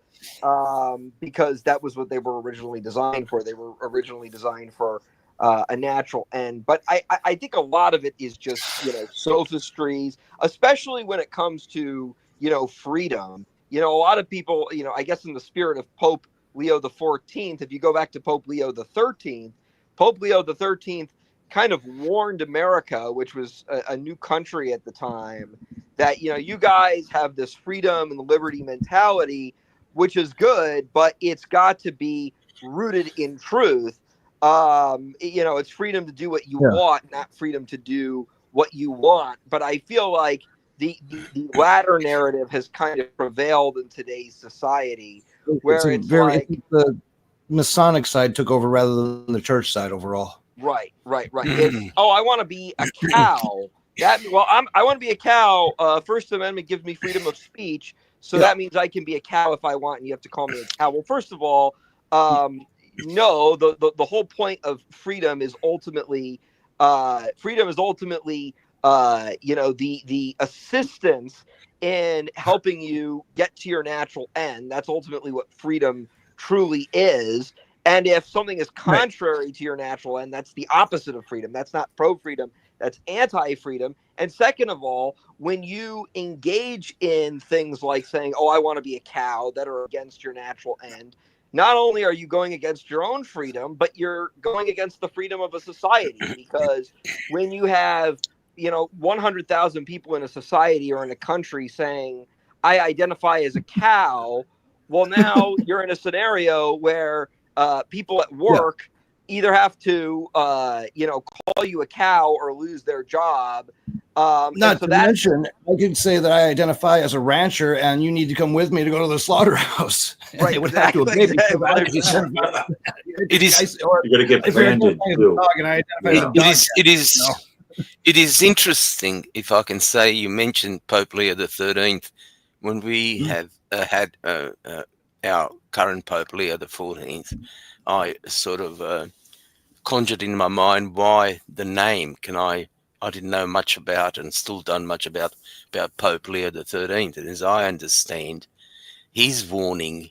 because that was what they were originally designed for. They were originally designed for a natural end. But I think a lot of it is just, sophistries, especially when it comes to, freedom. A lot of people, I guess in the spirit of Pope Leo the 14th, if you go back to Pope Leo the 13th, Pope Leo the 13th kind of warned America, which was a new country at the time, that, you guys have this freedom and liberty mentality, which is good, but it's got to be rooted in truth. It's freedom to do what you Yeah. want, not freedom to do what you want. But I feel like the latter narrative has kind of prevailed in today's society, where it's like, the Masonic side took over rather than the church side overall. right. It's, I want to be a cow. I want to be a cow. First Amendment gives me freedom of speech, so that means I can be a cow if I want, and you have to call me a cow. Well, first of all, no. The whole point of freedom is ultimately, the assistance in helping you get to your natural end. That's ultimately what freedom truly is. And if something is contrary to your natural end, that's the opposite of freedom. That's not pro-freedom. That's anti-freedom. And second of all, when you engage in things like saying, I want to be a cow, that are against your natural end, not only are you going against your own freedom, but you're going against the freedom of a society. Because when you have, 100,000 people in a society or in a country saying, I identify as a cow, well, now you're in a scenario where people at work either have to, call you a cow or lose their job. Not to mention, I could say that I identify as a rancher, and you need to come with me to go to the slaughterhouse. Right, Exactly. It is. You're going to get branded too. It is interesting, if I can say. You mentioned Pope Leo XIII. When we have had our current Pope Leo XIV, I sort of conjured in my mind why the name. I didn't know much about, and still don't much about Pope Leo XIII. And as I understand, his warning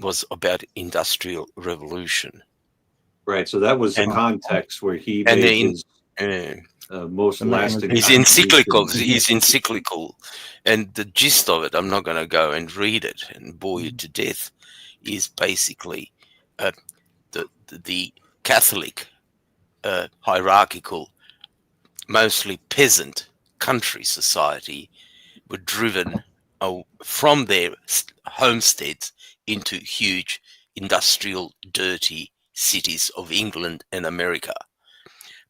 was about industrial revolution. Right. So that was the context where he And made his most lasting. His encyclical, and the gist of it, I'm not going to go and read it and bore you to death, is basically the Catholic hierarchical, mostly peasant country society were driven from their homesteads into huge industrial, dirty cities of England and America.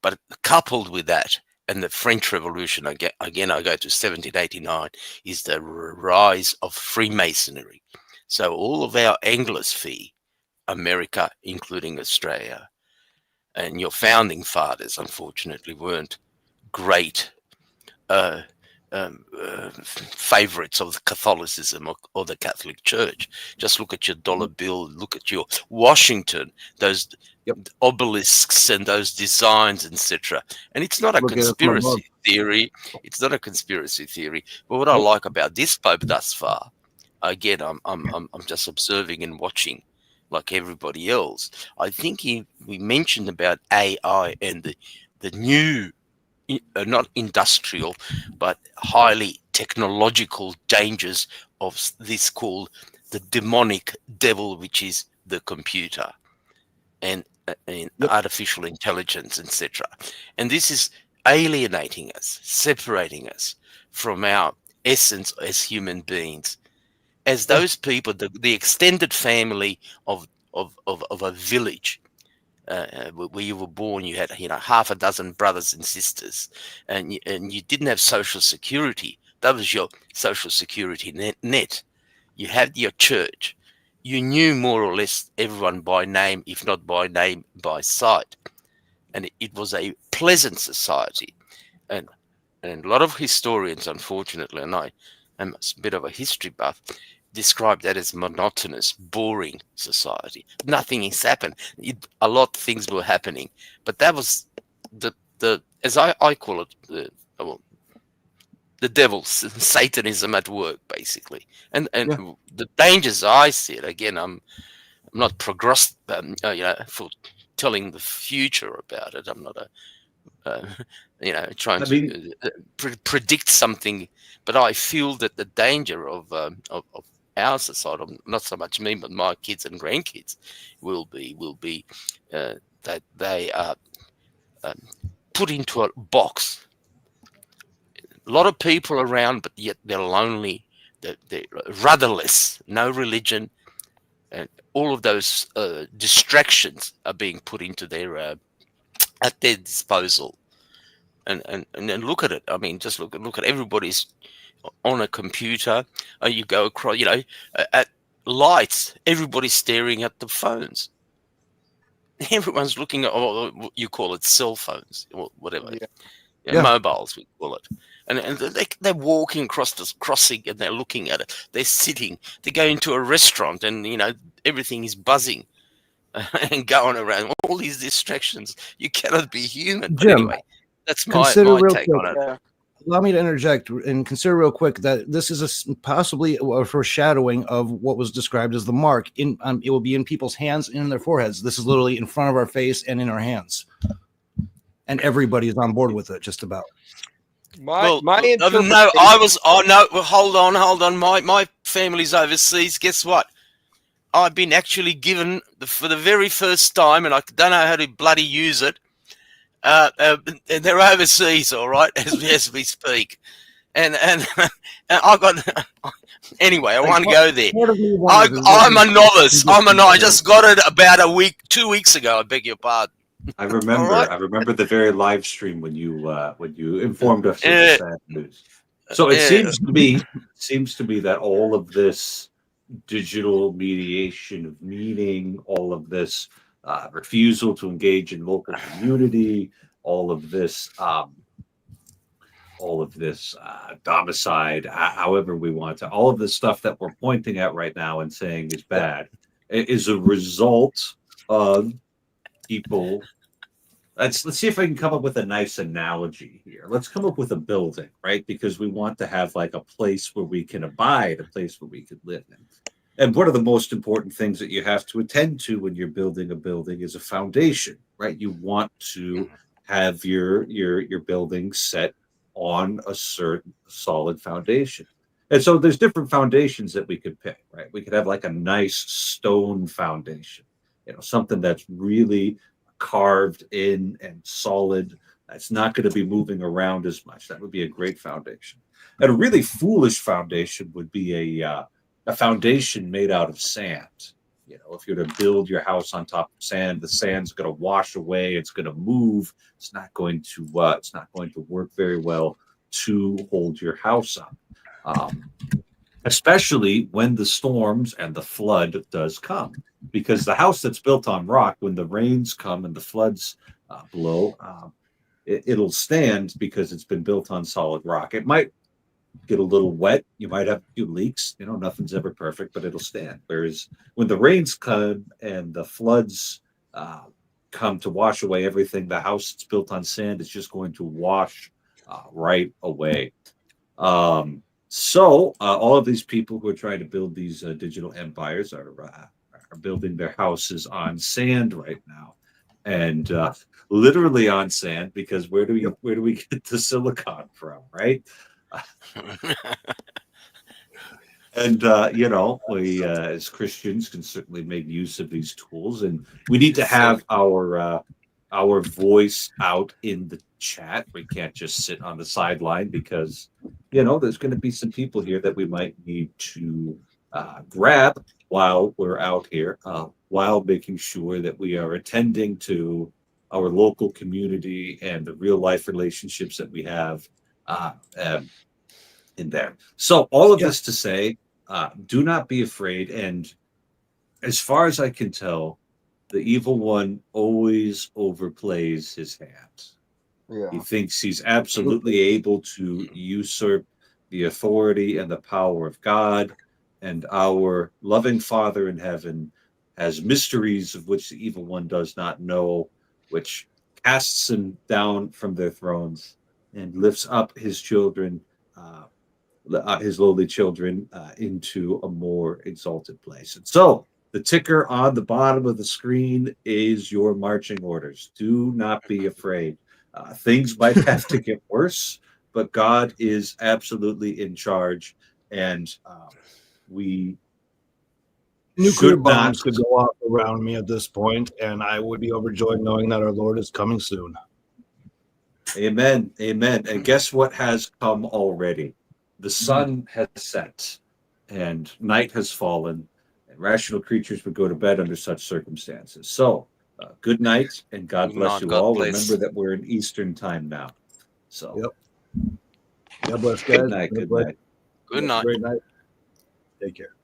But coupled with that, and the French Revolution, again I go to 1789, is the rise of Freemasonry. So all of our Anglosphere, America, including Australia, and your founding fathers, unfortunately, weren't great favorites of Catholicism or the Catholic Church. Just look at your dollar bill, look at your Washington, those obelisks and those designs, etc. And it's not a conspiracy theory. It's not a conspiracy theory. But what I like about this Pope thus far, again, I'm just observing and watching like everybody else. I think we mentioned about AI and the new, not industrial, but highly technological dangers of this called the demonic devil, which is the computer and artificial intelligence, etc. And this is alienating us, separating us from our essence as human beings. As those people, the extended family of a village, where you were born, you had half a dozen brothers and sisters, and you didn't have social security. That was your social security net. You had your church. You knew more or less everyone by name, if not by name, by sight, and it was a pleasant society. And a lot of historians, unfortunately, and I am a bit of a history buff, describe that as monotonous, boring society. Nothing has happened. A lot of things were happening, but that was the as I call it, the devil's Satanism at work, basically. And the dangers I see it, again, I'm not for telling the future about it. I'm not trying to predict something, but I feel that the danger of our society, not so much me, but my kids and grandkids, will be that they are put into a box. A lot of people around, but yet they're lonely. They're rudderless, no religion, and all of those distractions are being put into their at their disposal. And then look at it. I mean, just look at everybody's on a computer. You go across, at lights. Everybody's staring at the phones. Everyone's looking at what you call it, cell phones or whatever, mobiles we call it. And they're walking across this crossing and they're looking at it. They're sitting. They go into a restaurant and everything is buzzing and going around. All these distractions. You cannot be human. But Jim, anyway, that's my take on it. Yeah. Allow me to interject and consider real quick that this is possibly a foreshadowing of what was described as the mark. It will be in people's hands and in their foreheads. This is literally in front of our face and in our hands. And everybody is on board with it, just about. My no, hold on. My family's overseas. Guess what? I've been actually given for the very first time, and I don't know how to bloody use it. They're overseas, all right, as we speak, and I got anyway. I want to go there. I'm a novice. I just got it about 2 weeks ago. I beg your pardon. I remember. Right. I remember the very live stream when you informed us of the sad news. So it seems to me that all of this digital mediation of meaning, all of this refusal to engage in local community, all of this domicide, however we want to, all of this stuff that we're pointing at right now and saying is bad, is a result of people. Let's see if I can come up with a nice analogy here. Let's come up with a building, right? Because we want to have like a place where we can abide, a place where we can live in. And one of the most important things that you have to attend to when you're building a building is a foundation, right? You want to have your building set on a certain solid foundation. And so there's different foundations that we could pick, right? We could have like a nice stone foundation, something that's really carved in and solid. That's not going to be moving around as much. That would be a great foundation. And a really foolish foundation would be a foundation made out of sand. If you're to build your house on top of sand, the sand's going to wash away. It's going to move. It's not going to work very well to hold your house up, especially when the storms and the flood does come. Because the house that's built on rock, when the rains come and the floods blow, it'll stand because it's been built on solid rock. It might get a little wet. You might have a few leaks. Nothing's ever perfect, but it'll stand. Whereas when the rains come and the floods come to wash away everything, the house that's built on sand is just going to wash right away. So all of these people who are trying to build these digital empires are building their houses on sand right now, and literally on sand, because where do we get the silicon from, right? And we as Christians can certainly make use of these tools, and we need to have our voice out in the chat. We can't just sit on the sideline, because there's going to be some people here that we might need to grab while we're out here, while making sure that we are attending to our local community and the real life relationships that we have in there. So all of this to say, do not be afraid. And as far as I can tell, the evil one always overplays his hand. Yeah. He thinks he's absolutely able to usurp the authority and the power of God, and our loving Father in heaven has mysteries of which the evil one does not know, which casts him down from their thrones and lifts up his children, his lowly children, into a more exalted place. And so the ticker on the bottom of the screen is your marching orders. Do not be afraid. Things might have to get worse, but God is absolutely in charge, and we nuclear bombs could go off around me at this point, and I would be overjoyed knowing that our Lord is coming soon. Amen. Amen. And guess what has come already? The sun has set and night has fallen, and rational creatures would go to bed under such circumstances. So, good night, and God Good bless night, you God all. bless. Remember that we're in Eastern time now. So, Yep. God bless, guys. good night. God Good bless. night. Good Have a night. Great night. Take care.